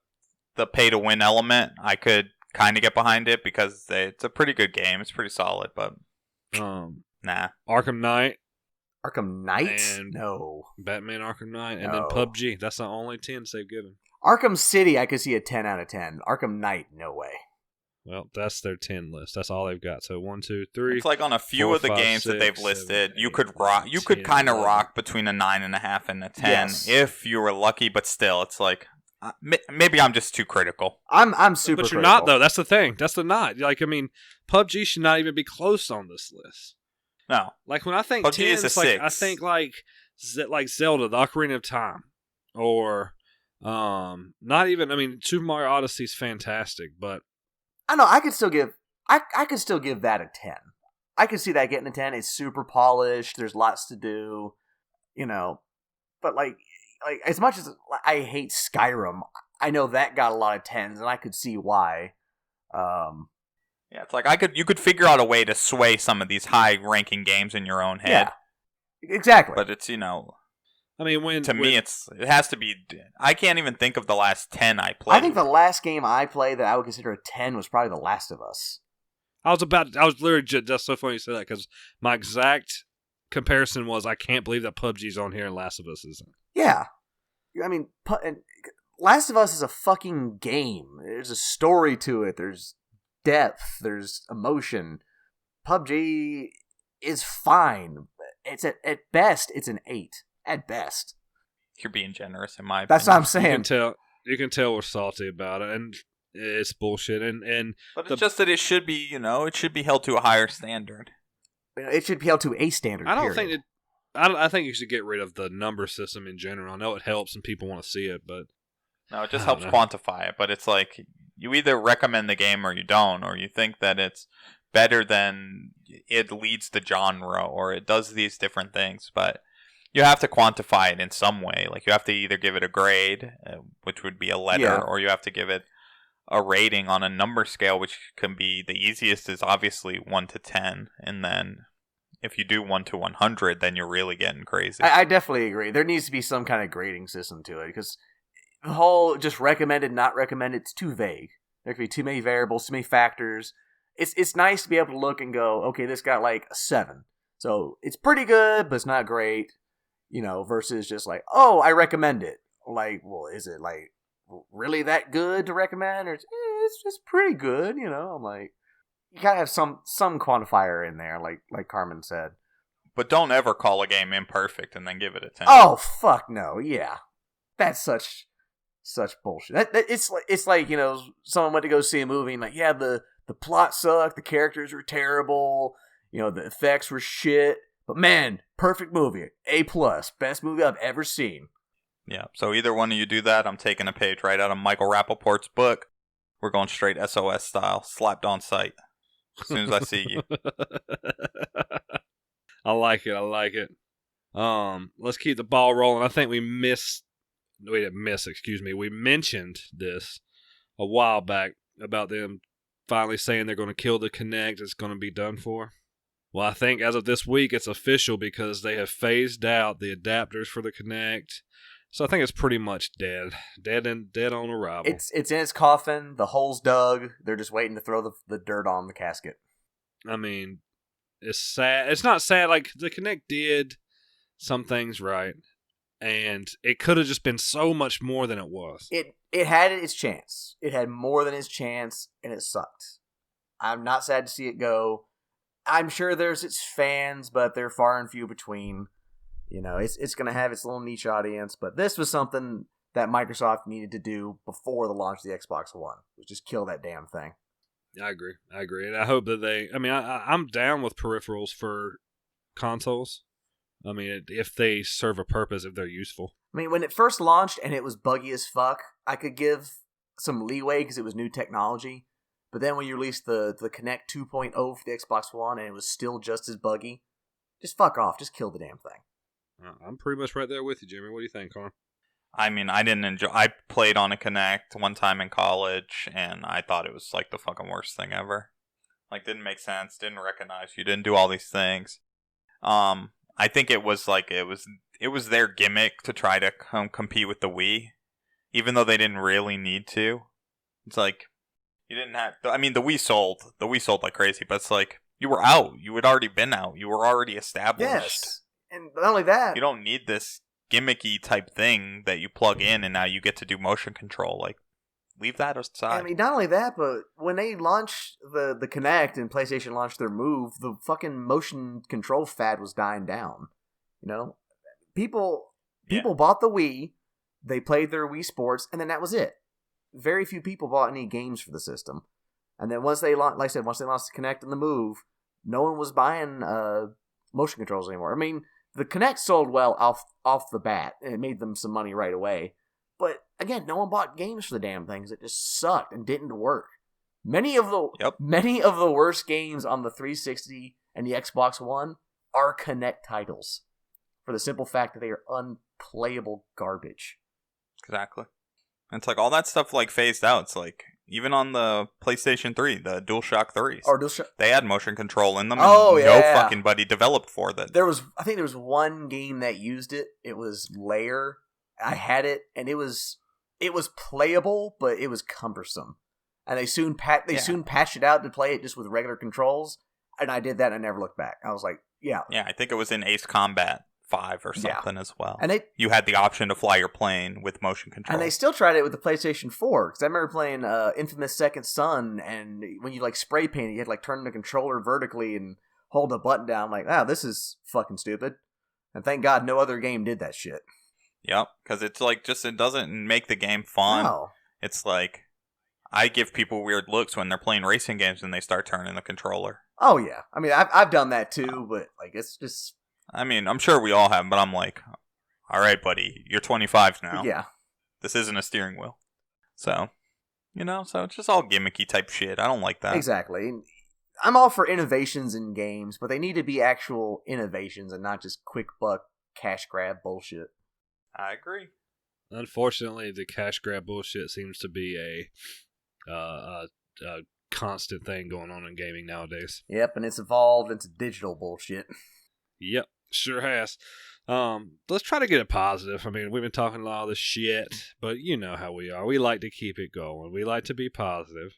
pay-to-win element, I could kind of get behind it because it's a pretty good game. It's pretty solid, but nah. Arkham Knight. Arkham Knight? And No. Batman Arkham Knight. And No. then PUBG. That's the only 10s they've given. Arkham City, I could see a 10 out of 10. Arkham Knight, no way. Well, that's their 10 list. That's all they've got. So 1, 2, 3. It's on a few 4, of the 5, games 6, that they've 7, listed. 8, You could rock. You could 10, kind of 11. rock between a 9.5 and a 10 Yes. if you were lucky. But still, it's maybe I'm just too critical. I'm super But you're critical. not, though. That's the thing. That's the not. PUBG should not even be close on this list. No, When I think PUBG 10, is a 6. I think Zelda, the Ocarina of Time, or not even. I mean, Super Mario Odyssey is fantastic, but I know I could still give that a 10. I could see that getting a 10. It's super polished. There's lots to do, But as much as I hate Skyrim, I know that got a lot of 10s, and I could see why. Yeah, it's like you could figure out a way to sway some of these high-ranking games in your own head. Yeah, exactly. But it's, I mean, me, it has to be. I can't even think of the last 10 I played. I think the last game I played that I would consider a 10 was probably The Last of Us. I was literally that's so funny you said that because my exact comparison was I can't believe that PUBG's on here and Last of Us isn't. Yeah. I mean, Last of Us is a fucking game. There's a story to it. There's depth. There's emotion. PUBG is fine. It's at best, it's an 8. At best. You're being generous, in my opinion. That's what I'm saying. You can tell we're salty about it, and it's bullshit. But it's just that it should be, it should be held to a higher standard. It should be held to a standard. I think you should get rid of the number system in general. I know it helps and people want to see it, but no, it just helps quantify it. But it's like you either recommend the game or you don't, or you think that it's better than it leads the genre or it does these different things, but you have to quantify it in some way. Like you have to either give it a grade, which would be a letter, or you have to give it a rating on a number scale, which can be the easiest is obviously 1 to 10, and then if you do 1 to 100, then you're really getting crazy. I definitely agree. There needs to be some kind of grading system to it because the whole just recommended, not recommended, it's too vague. There could be too many variables, too many factors. It's nice to be able to look and go, okay, this got like a 7. So it's pretty good, but it's not great, versus just like, oh, I recommend it. Like, well, is it like really that good to recommend? Or it's just pretty good, I'm like, you gotta have some quantifier in there, like Carmen said. But don't ever call a game imperfect and then give it a 10. Oh, fuck no, yeah. That's such bullshit. It's like, someone went to go see a movie and like, yeah, the plot sucked, the characters were terrible, the effects were shit, but man, perfect movie, A+, best movie I've ever seen. Yeah, so either one of you do that, I'm taking a page right out of Michael Rappaport's book. We're going straight SOS style, slapped on sight, as soon as I see you. I like it. Let's keep the ball rolling. I think we mentioned this a while back about them finally saying they're going to kill the Kinect. It's going to be done for. Well, I think as of this week, it's official because they have phased out the adapters for the Kinect. So I think it's pretty much dead on arrival. It's in its coffin. The hole's dug. They're just waiting to throw the dirt on the casket. I mean, it's sad. It's not sad. Like the Kinect did some things right, and it could have just been so much more than it was. It had its chance. It had more than its chance, and it sucked. I'm not sad to see it go. I'm sure there's its fans, but they're far and few between. It's going to have its little niche audience, but this was something that Microsoft needed to do before the launch of the Xbox One. Was just kill that damn thing. I agree. And I hope that I'm down with peripherals for consoles. I mean, if they serve a purpose, if they're useful. I mean, when it first launched and it was buggy as fuck, I could give some leeway because it was new technology. But then when you released the Kinect 2.0 for the Xbox One and it was still just as buggy, just fuck off. Just kill the damn thing. I'm pretty much right there with you, Jimmy. What do you think, Carl? I mean, I played on a Kinect one time in college, and I thought it was like the fucking worst thing ever. Like, didn't make sense, didn't recognize you, didn't do all these things. I think it was their gimmick to try to compete with the Wii, even though they didn't really need to. It's like, you didn't have, the Wii sold like crazy, but it's like, you were out, you had already been out, you were already established. Yes, and not only that, you don't need this gimmicky type thing that you plug in and now you get to do motion control. Like, leave that aside. I mean, not only that, but when they launched the Kinect and PlayStation launched their Move, the fucking motion control fad was dying down. People bought the Wii, they played their Wii Sports, and then that was it. Very few people bought any games for the system. And then once they launched the Kinect and the Move, no one was buying motion controls anymore. I mean, the Kinect sold well off the bat, and it made them some money right away. But again, no one bought games for the damn things. It just sucked and didn't work. Many of the worst games on the 360 and the Xbox One are Kinect titles, for the simple fact that they are unplayable garbage. Exactly. And it's like all that stuff like phased out. It's like Even on the PlayStation 3, the DualShock 3s. Or DualShock. They had motion control in them. Oh, and yeah. No fucking buddy developed for that. I think there was one game that used it. It was Lair. I had it, and it was playable, but it was cumbersome. And they soon patched it out to play it just with regular controls. And I did that, and I never looked back. I was like, yeah. Yeah, I think it was in Ace Combat 5 or something as well. And you had the option to fly your plane with motion control. And they still tried it with the PlayStation 4, because I remember playing Infamous Second Son, and when you like spray paint, you had to like turn the controller vertically and hold the button down. I'm like, wow, this is fucking stupid. And thank God no other game did that shit. Yep, because it's like it doesn't make the game fun. No. It's like, I give people weird looks when they're playing racing games and they start turning the controller. Oh yeah, I mean I've done that too, but like it's just. I mean, I'm sure we all have, but I'm like, all right, buddy, you're 25 now. Yeah. This isn't a steering wheel. So, so it's just all gimmicky type shit. I don't like that. Exactly. I'm all for innovations in games, but they need to be actual innovations and not just quick buck cash grab bullshit. I agree. Unfortunately, the cash grab bullshit seems to be a constant thing going on in gaming nowadays. Yep, and it's evolved into digital bullshit. Yep. Sure has. Let's try to get it positive. I mean, we've been talking a lot of this shit, but you know how we are. We like to keep it going. We like to be positive.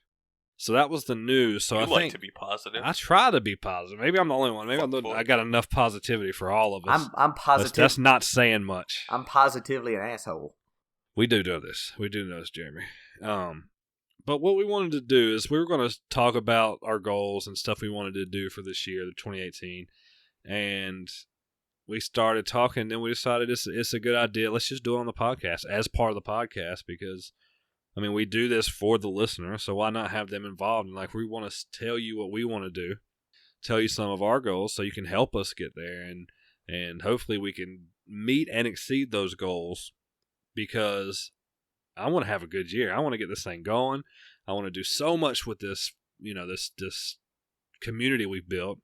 So that was the news. So I think to be positive. I try to be positive. Maybe I'm the only one. Maybe I got enough positivity for all of us. I'm positive. That's not saying much. I'm positively an asshole. We do know this. We do know this, Jeremy. But what we wanted to do is we were going to talk about our goals and stuff we wanted to do for this year, the 2018, and we started talking, then we decided it's a good idea. Let's just do it on the podcast as part of the podcast because, I mean, we do this for the listener, so why not have them involved? And like, we want to tell you what we want to do, tell you some of our goals so you can help us get there, and hopefully we can meet and exceed those goals because I want to have a good year. I want to get this thing going. I want to do so much with this, this community we've built,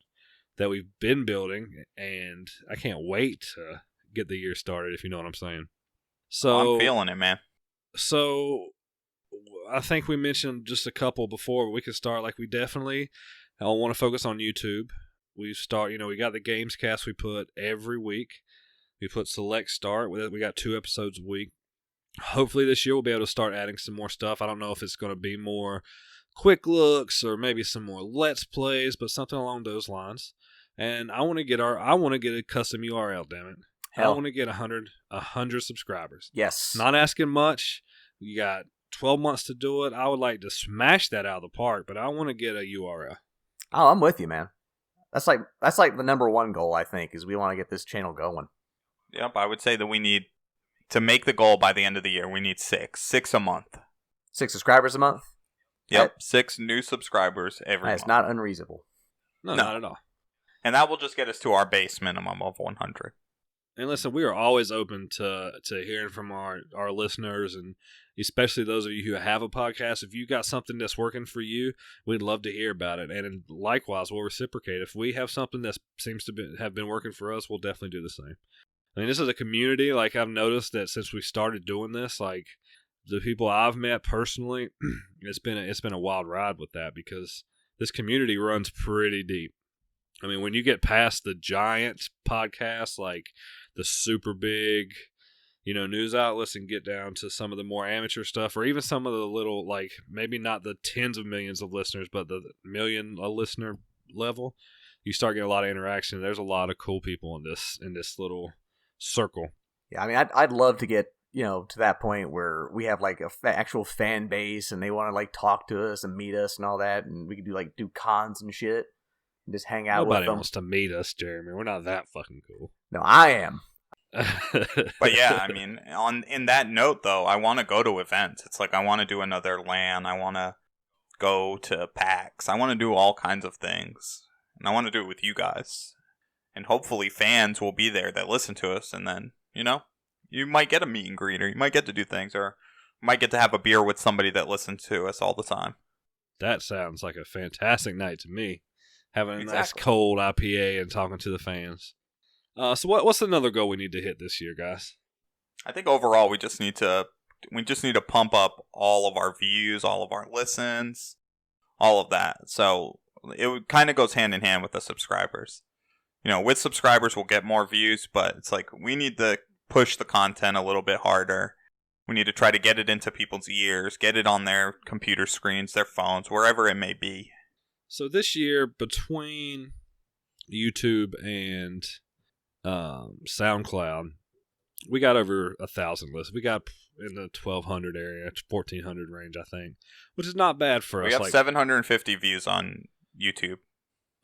that we've been building, and I can't wait to get the year started, if you know what I'm saying. So I'm feeling it, man. So I think we mentioned just a couple before, but we can start like we definitely want to focus on YouTube. We got the Gamescast we put every week. We put Select Start. We got 2 episodes a week. Hopefully this year we'll be able to start adding some more stuff. I don't know if it's going to be more quick looks or maybe some more Let's Plays, but something along those lines. And I want to get a custom URL, damn it. Hell. I want to get 100 subscribers. Yes. Not asking much. You got 12 months to do it. I would like to smash that out of the park, but I want to get a URL. Oh, I'm with you, man. That's like the number one goal, I think, is we want to get this channel going. Yep, I would say that we need to make the goal by the end of the year. We need 6 a month. 6 subscribers a month? Yep, 6 new subscribers every month. That's not unreasonable. No, not at all. And that will just get us to our base minimum of 100. And listen, we are always open to hearing from our listeners, and especially those of you who have a podcast. If you got something that's working for you, we'd love to hear about it. And likewise, we'll reciprocate. If we have something that seems to have been working for us, we'll definitely do the same. I mean, this is a community. Like, I've noticed that since we started doing this, like, the people I've met personally, it's been a wild ride with that because this community runs pretty deep. I mean, when you get past the giant podcasts, like the super big, news outlets, and get down to some of the more amateur stuff, or even some of the little, like, maybe not the tens of millions of listeners, but the million a listener level, you start getting a lot of interaction. There's a lot of cool people in this little circle. Yeah, I mean, I'd love to get to that point where we have like a actual fan base, and they want to like talk to us and meet us and all that, and we could do cons and shit. Just hang out with them. Nobody wants to meet us, Jeremy. We're not that fucking cool. No, I am. But yeah, I mean, in that note, though, I want to go to events. It's like I want to do another LAN. I want to go to PAX. I want to do all kinds of things. And I want to do it with you guys. And hopefully fans will be there that listen to us. And then, you might get a meet and greet, or you might get to do things, or you might get to have a beer with somebody that listens to us all the time. That sounds like a fantastic night to me. Having a nice cold IPA and talking to the fans. So what's another goal we need to hit this year, guys? I think overall we just need to We just need to pump up all of our views, all of our listens, all of that. So it kind of goes hand in hand with the subscribers. With subscribers, we'll get more views, but it's like we need to push the content a little bit harder. We need to try to get it into people's ears, get it on their computer screens, their phones, wherever it may be. So this year, between YouTube and SoundCloud, we got over 1,000 listens. We got in the 1,200 area, 1,400 range, I think, which is not bad for us. We have 750 views on YouTube.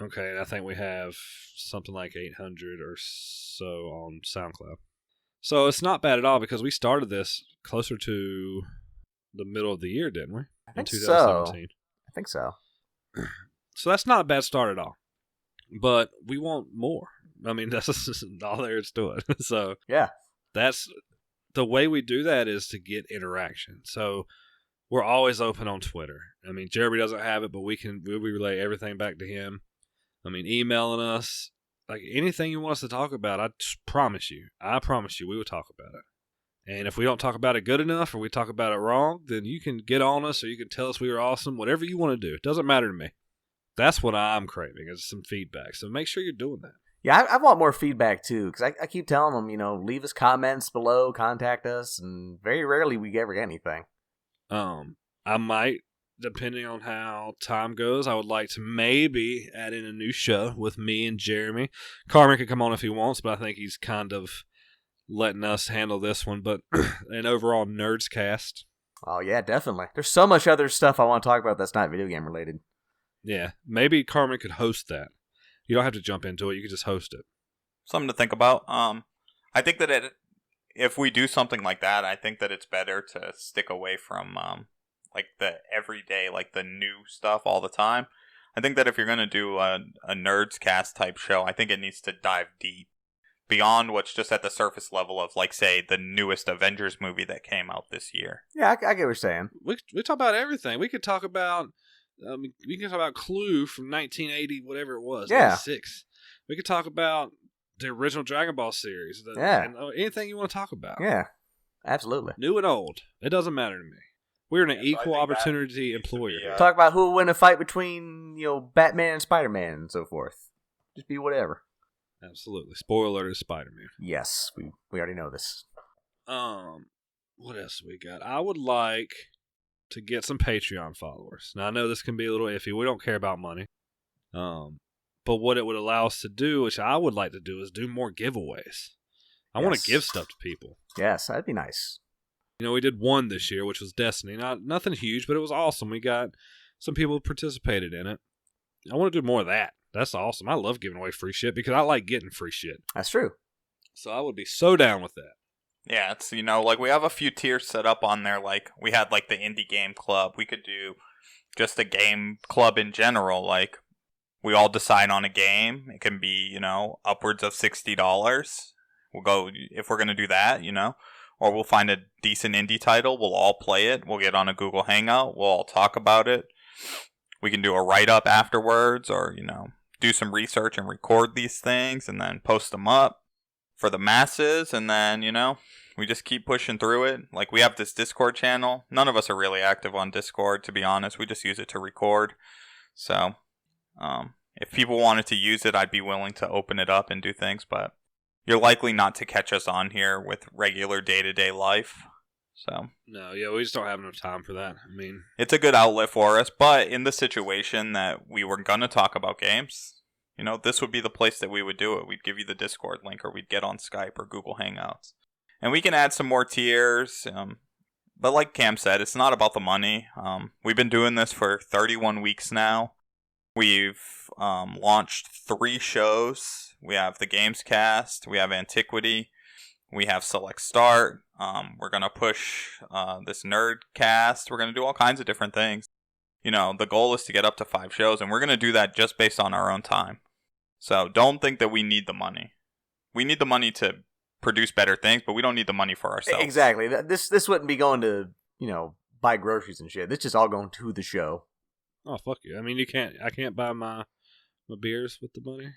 Okay, and I think we have something like 800 or so on SoundCloud. So it's not bad at all because we started this closer to the middle of the year, didn't we? I think in 2017. so. I think so. So that's not a bad start at all. But we want more. I mean, that's just all there is to it. So yeah, that's the way we do that is to get interaction. So we're always open on Twitter. I mean, Jeremy doesn't have it, but we relay everything back to him. I mean, emailing us, like anything you want us to talk about, I promise you, we will talk about it. And if we don't talk about it good enough or we talk about it wrong, then you can get on us or you can tell us we were awesome, whatever you want to do. It doesn't matter to me. That's what I'm craving is some feedback. So make sure you're doing that. Yeah, I want more feedback too, because I keep telling them, leave us comments below, contact us, and very rarely we ever get anything. I might, depending on how time goes, I would like to maybe add in a new show with me and Jeremy. Carmen can come on if he wants, but I think he's kind of letting us handle this one. But an overall Nerdscast. Oh yeah, definitely. There's so much other stuff I want to talk about that's not video game related. Yeah, maybe Carmen could host that. You don't have to jump into it. You could just host it. Something to think about. I think that if we do something like that, I think that it's better to stick away from like the everyday, like the new stuff all the time. I think that if you're going to do a Nerdscast type show, I think it needs to dive deep beyond what's just at the surface level of, like, say, the newest Avengers movie that came out this year. Yeah, I get what you're saying. We talk about everything. We could talk about... we can talk about Clue from 1980, whatever it was. Yeah. 86. We could talk about the original Dragon Ball series. Anything you want to talk about. Yeah, absolutely. New and old. It doesn't matter to me. We're an equal opportunity employer. Talk about who will win a fight between, Batman and Spider-Man and so forth. Just be whatever. Absolutely. Spoiler alert is Spider-Man. Yes, we already know this. What else we got? I would like to get some Patreon followers. Now, I know this can be a little iffy. We don't care about money. But what it would allow us to do, which I would like to do, is do more giveaways. I want to give stuff to people. Yes, that'd be nice. We did one this year, which was Destiny. Nothing huge, but it was awesome. We got some people who participated in it. I want to do more of that. That's awesome. I love giving away free shit because I like getting free shit. That's true. So I would be so down with that. Yeah, it's, like we have a few tiers set up on there. Like we had like the indie game club. We could do just a game club in general. Like we all decide on a game. It can be, upwards of $60. We'll go, if we're going to do that, or we'll find a decent indie title. We'll all play it. We'll get on a Google Hangout. We'll all talk about it. We can do a write-up afterwards or, do some research and record these things and then post them up for the masses. And then, we just keep pushing through it. Like we have this Discord channel. None of us are really active on Discord, to be honest. We just use it to record. So if people wanted to use it, I'd be willing to open it up and do things. But you're likely not to catch us on here with regular day-to-day life. So no, yeah, we just don't have enough time for that. I mean, it's a good outlet for us, but in the situation that we were going to talk about games, this would be the place that we would do it. We'd give you the Discord link or we'd get on Skype or Google Hangouts. And we can add some more tiers. But like Cam said, it's not about the money. We've been doing this for 31 weeks now. We've launched 3 shows. We have the Gamescast, we have Antiquity, we have Select Start. We're going to push this Nerdcast. We're going to do all kinds of different things. The goal is to get up to 5 shows, and we're going to do that just based on our own time. So don't think that we need the money. We need the money to produce better things, but we don't need the money for ourselves. Exactly. This wouldn't be going to, buy groceries and shit. This is just all going to the show. Oh, fuck you. I mean, I can't buy my beers with the money.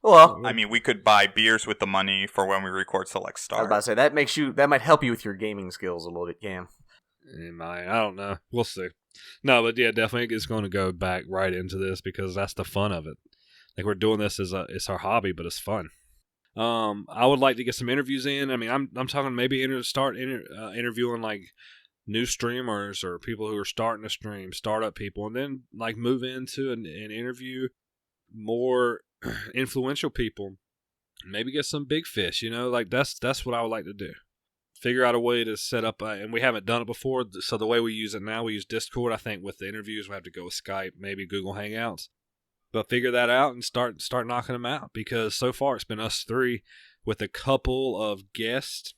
Well, I mean, we could buy beers with the money for when we record Select I was Start. about to say that might help you with your gaming skills a little bit, Cam. I don't know. We'll see. No, but yeah, definitely it's going to go back right into this because that's the fun of it. Like we're doing this as it's our hobby, but it's fun. I would like to get some interviews in. I mean, I'm talking maybe interviewing like new streamers or people who are starting to stream, startup people, and then like move into and interview more influential people. Maybe get some big fish. Like that's what I would like to do. Figure out a way to set up, and we haven't done it before. So the way we use it now, we use Discord. I think with the interviews, we have to go with Skype, maybe Google Hangouts. But figure that out and start knocking them out because so far it's been us three with a couple of guests.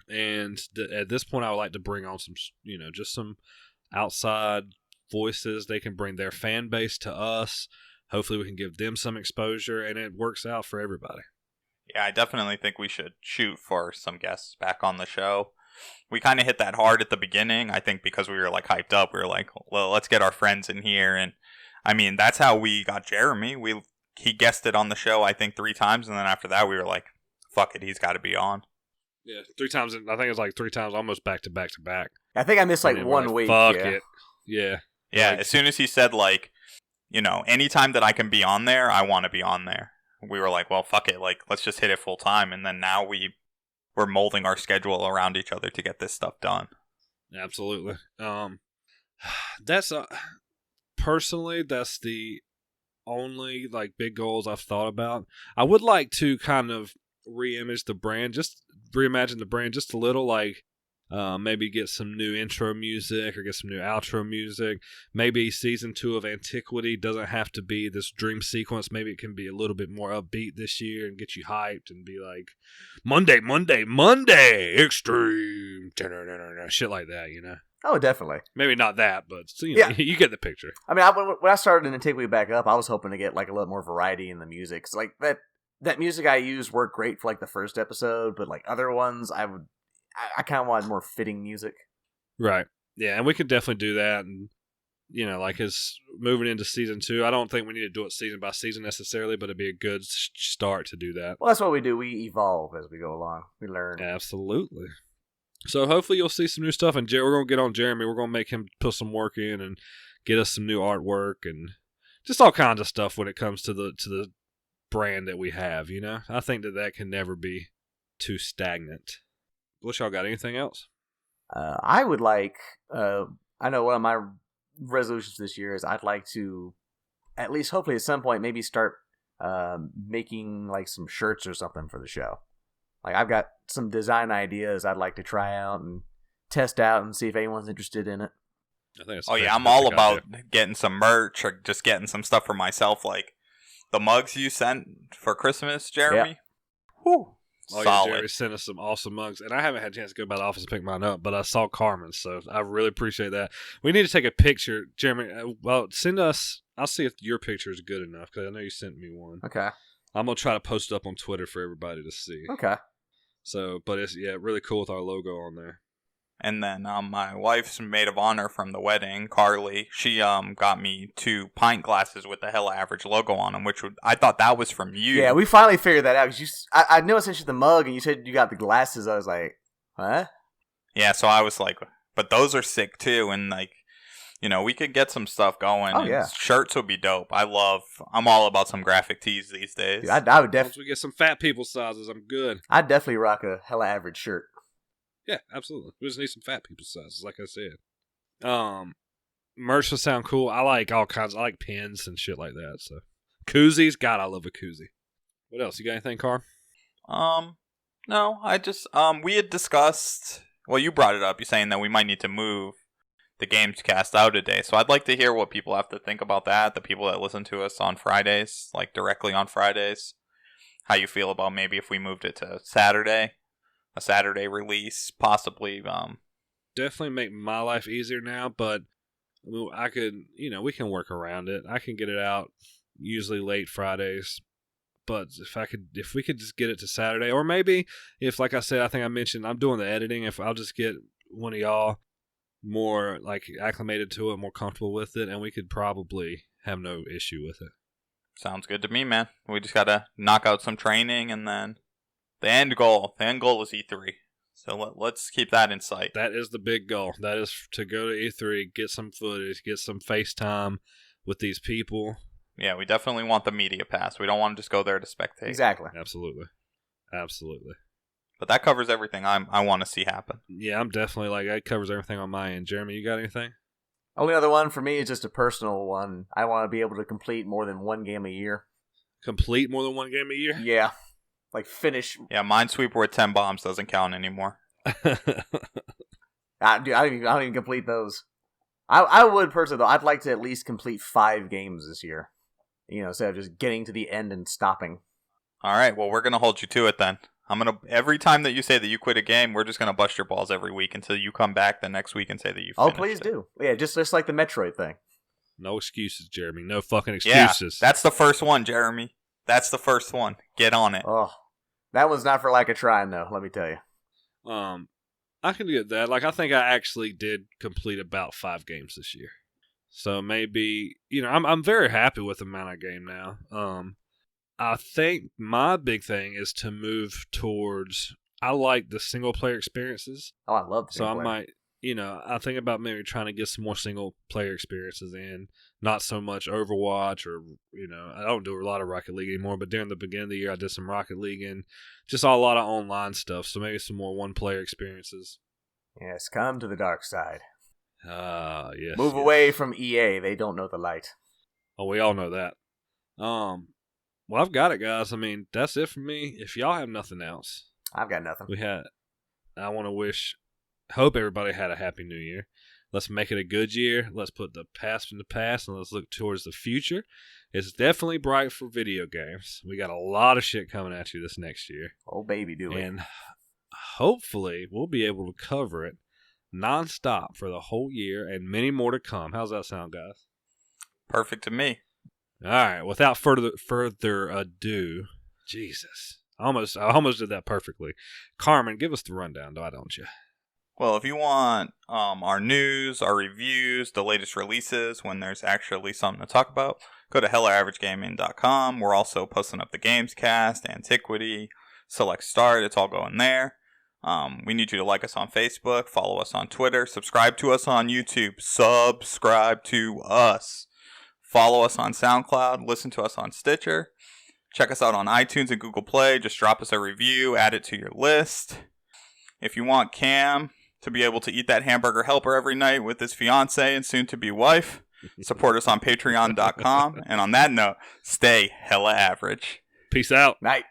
And at this point, I would like to bring on some, just some outside voices. They can bring their fan base to us. Hopefully, we can give them some exposure, and it works out for everybody. Yeah, I definitely think we should shoot for some guests back on the show. We kind of hit that hard at the beginning, I think, because we were like hyped up. We were like, well, let's get our friends in here. And I mean, that's how we got Jeremy. He guested on the show, I think, 3 times. And then after that, we were like, fuck it, he's got to be on. Yeah, 3 times. I think it was like 3 times almost back to back to back. I think I missed like 1 week. Fuck yeah. it. Yeah. Yeah, Like, as soon as he said, like, anytime that I can be on there, I want to be on there. We were like, well, fuck it. Like, let's just hit it full time. And then now we're molding our schedule around each other to get this stuff done. absolutely. That's personally, that's the only like big goals I've thought about. I would like to kind of reimagine the brand just a little, like maybe get some new intro music or get some new outro music. Maybe season 2 of Antiquity doesn't have to be this dream sequence. Maybe it can be a little bit more upbeat this year and get you hyped and be like Monday, extreme, shit like that, Oh, definitely. Maybe not that, but Yeah. you get the picture. I mean, when I started Antiquity back up, I was hoping to get like a little more variety in the music. 'Cause, like that music I used worked great for like the first episode, but like other ones, I kind of wanted more fitting music. Right. Yeah, and we could definitely do that. And, like as moving into season 2, I don't think we need to do it season by season necessarily, but it'd be a good start to do that. Well, that's what we do. We evolve as we go along. We learn. Absolutely. So hopefully you'll see some new stuff. And we're going to get on Jeremy. We're going to make him put some work in and get us some new artwork and just all kinds of stuff when it comes to the brand that we have, I think that can never be too stagnant. What y'all got? Anything else? I would like, I know one of my resolutions this year is I'd like to, at least hopefully at some point, maybe start making like some shirts or something for the show. Like I've got some design ideas I'd like to try out and test out and see if anyone's interested in it. I think it's I'm all about getting some merch or just getting some stuff for myself, like the mugs you sent for Christmas, Jeremy. Yeah. Whew. Oh, yeah, Solid. Jerry sent us some awesome mugs, and I haven't had a chance to go by the office and pick mine up, but I saw Carmen's, so I really appreciate that. We need to take a picture, Jeremy. Well, send us. I'll see if your picture is good enough because I know you sent me one. Okay. I'm gonna try to post it up on Twitter for everybody to see. Okay. So, but it's really cool with our logo on there. And then my wife's maid of honor from the wedding, Carly, she got me 2 pint glasses with the Hella Average logo on them, I thought that was from you. Yeah, we finally figured that out. Cause I knew I sent you the mug, and you said you got the glasses. I was like, huh? Yeah, so I was like, but those are sick too, and like, we could get some stuff going. Oh, yeah. Shirts would be dope. I'm all about some graphic tees these days. Dude, I would Once we get some fat people sizes, I'm good. I'd definitely rock a Hella Average shirt. Yeah, absolutely. We just need some fat people sizes, like I said. Merch will sound cool. I like all kinds. I like pins and shit like that. So koozies, God, I love a koozie. What else? You got anything, Carl? No, I just we had discussed. Well, you brought it up. You're saying that we might need to move the Gamescast out a day. So I'd like to hear what people have to think about that. The people that listen to us on Fridays, like directly on Fridays, how you feel about maybe if we moved it to Saturday. A Saturday release, possibly. Definitely make my life easier now, but I could, we can work around it. I can get it out usually late Fridays, but if we could just get it to Saturday, or maybe if, like I said, I think I mentioned I'm doing the editing. If I'll just get one of y'all more like acclimated to it, more comfortable with it, and we could probably have no issue with it. Sounds good to me, man. We just gotta knock out some training, and then the end goal is E3. So let's keep that in sight. That is the big goal. That is to go to E3, get some footage, get some FaceTime with these people. Yeah, we definitely want the media pass. We don't want to just go there to spectate. Exactly. Absolutely. But that covers everything I want to see happen. Yeah, I'm definitely like, that covers everything on my end. Jeremy, you got anything? Only other one for me is just a personal one. I want to be able to complete more than one game a year. Complete more than one game a year? Yeah. Like finish. Yeah, Minesweeper with 10 bombs doesn't count anymore. Dude, I don't even complete those. I would personally, though, I'd like to at least complete 5 games this year. Instead of just getting to the end and stopping. All right, well, we're going to hold you to it then. Every time that you say that you quit a game, we're just going to bust your balls every week until you come back the next week and say that you finished. Oh, please do. Yeah, just like the Metroid thing. No excuses, Jeremy. No fucking excuses. Yeah, that's the first one, Jeremy. That's the first one. Get on it. Oh, that one's not for lack of trying, though, let me tell you. I can get that. Like, I think I actually did complete about 5 games this year. So maybe, I'm very happy with the amount I game now. I think my big thing is to move towards, I like the single player experiences. Oh, I love the So I might, I think about maybe trying to get some more single player experiences in, not so much Overwatch or, I don't do a lot of Rocket League anymore, but during the beginning of the year I did some Rocket League and just a lot of online stuff. So maybe some more one player experiences. Yes, come to the dark side. Yes. Move away from EA. They don't know the light. Oh, we all know that. Well, I've got it, guys. I mean, that's it for me. If y'all have nothing else, I've got nothing. I want to hope everybody had a happy new year. Let's make it a good year. Let's put the past in the past and let's look towards the future. It's definitely bright for video games. We got a lot of shit coming at you this next year. Oh, baby, do we. And hopefully we'll be able to cover it nonstop for the whole year and many more to come. How's that sound, guys? Perfect to me. All right, without further ado, Jesus, I almost did that perfectly. Carmen, give us the rundown, why don't you? Well, if you want our news, our reviews, the latest releases, when there's actually something to talk about, go to HellaAverageGaming.com. We're also posting up the Gamescast, Antiquity, Select Start. It's all going there. We need you to like us on Facebook, follow us on Twitter, subscribe to us on YouTube. Subscribe to us. Follow us on SoundCloud, listen to us on Stitcher. Check us out on iTunes and Google Play. Just drop us a review, add it to your list. If you want Cam to be able to eat that hamburger helper every night with his fiance and soon-to-be wife, support us on Patreon.com. And on that note, stay hella average. Peace out. Night.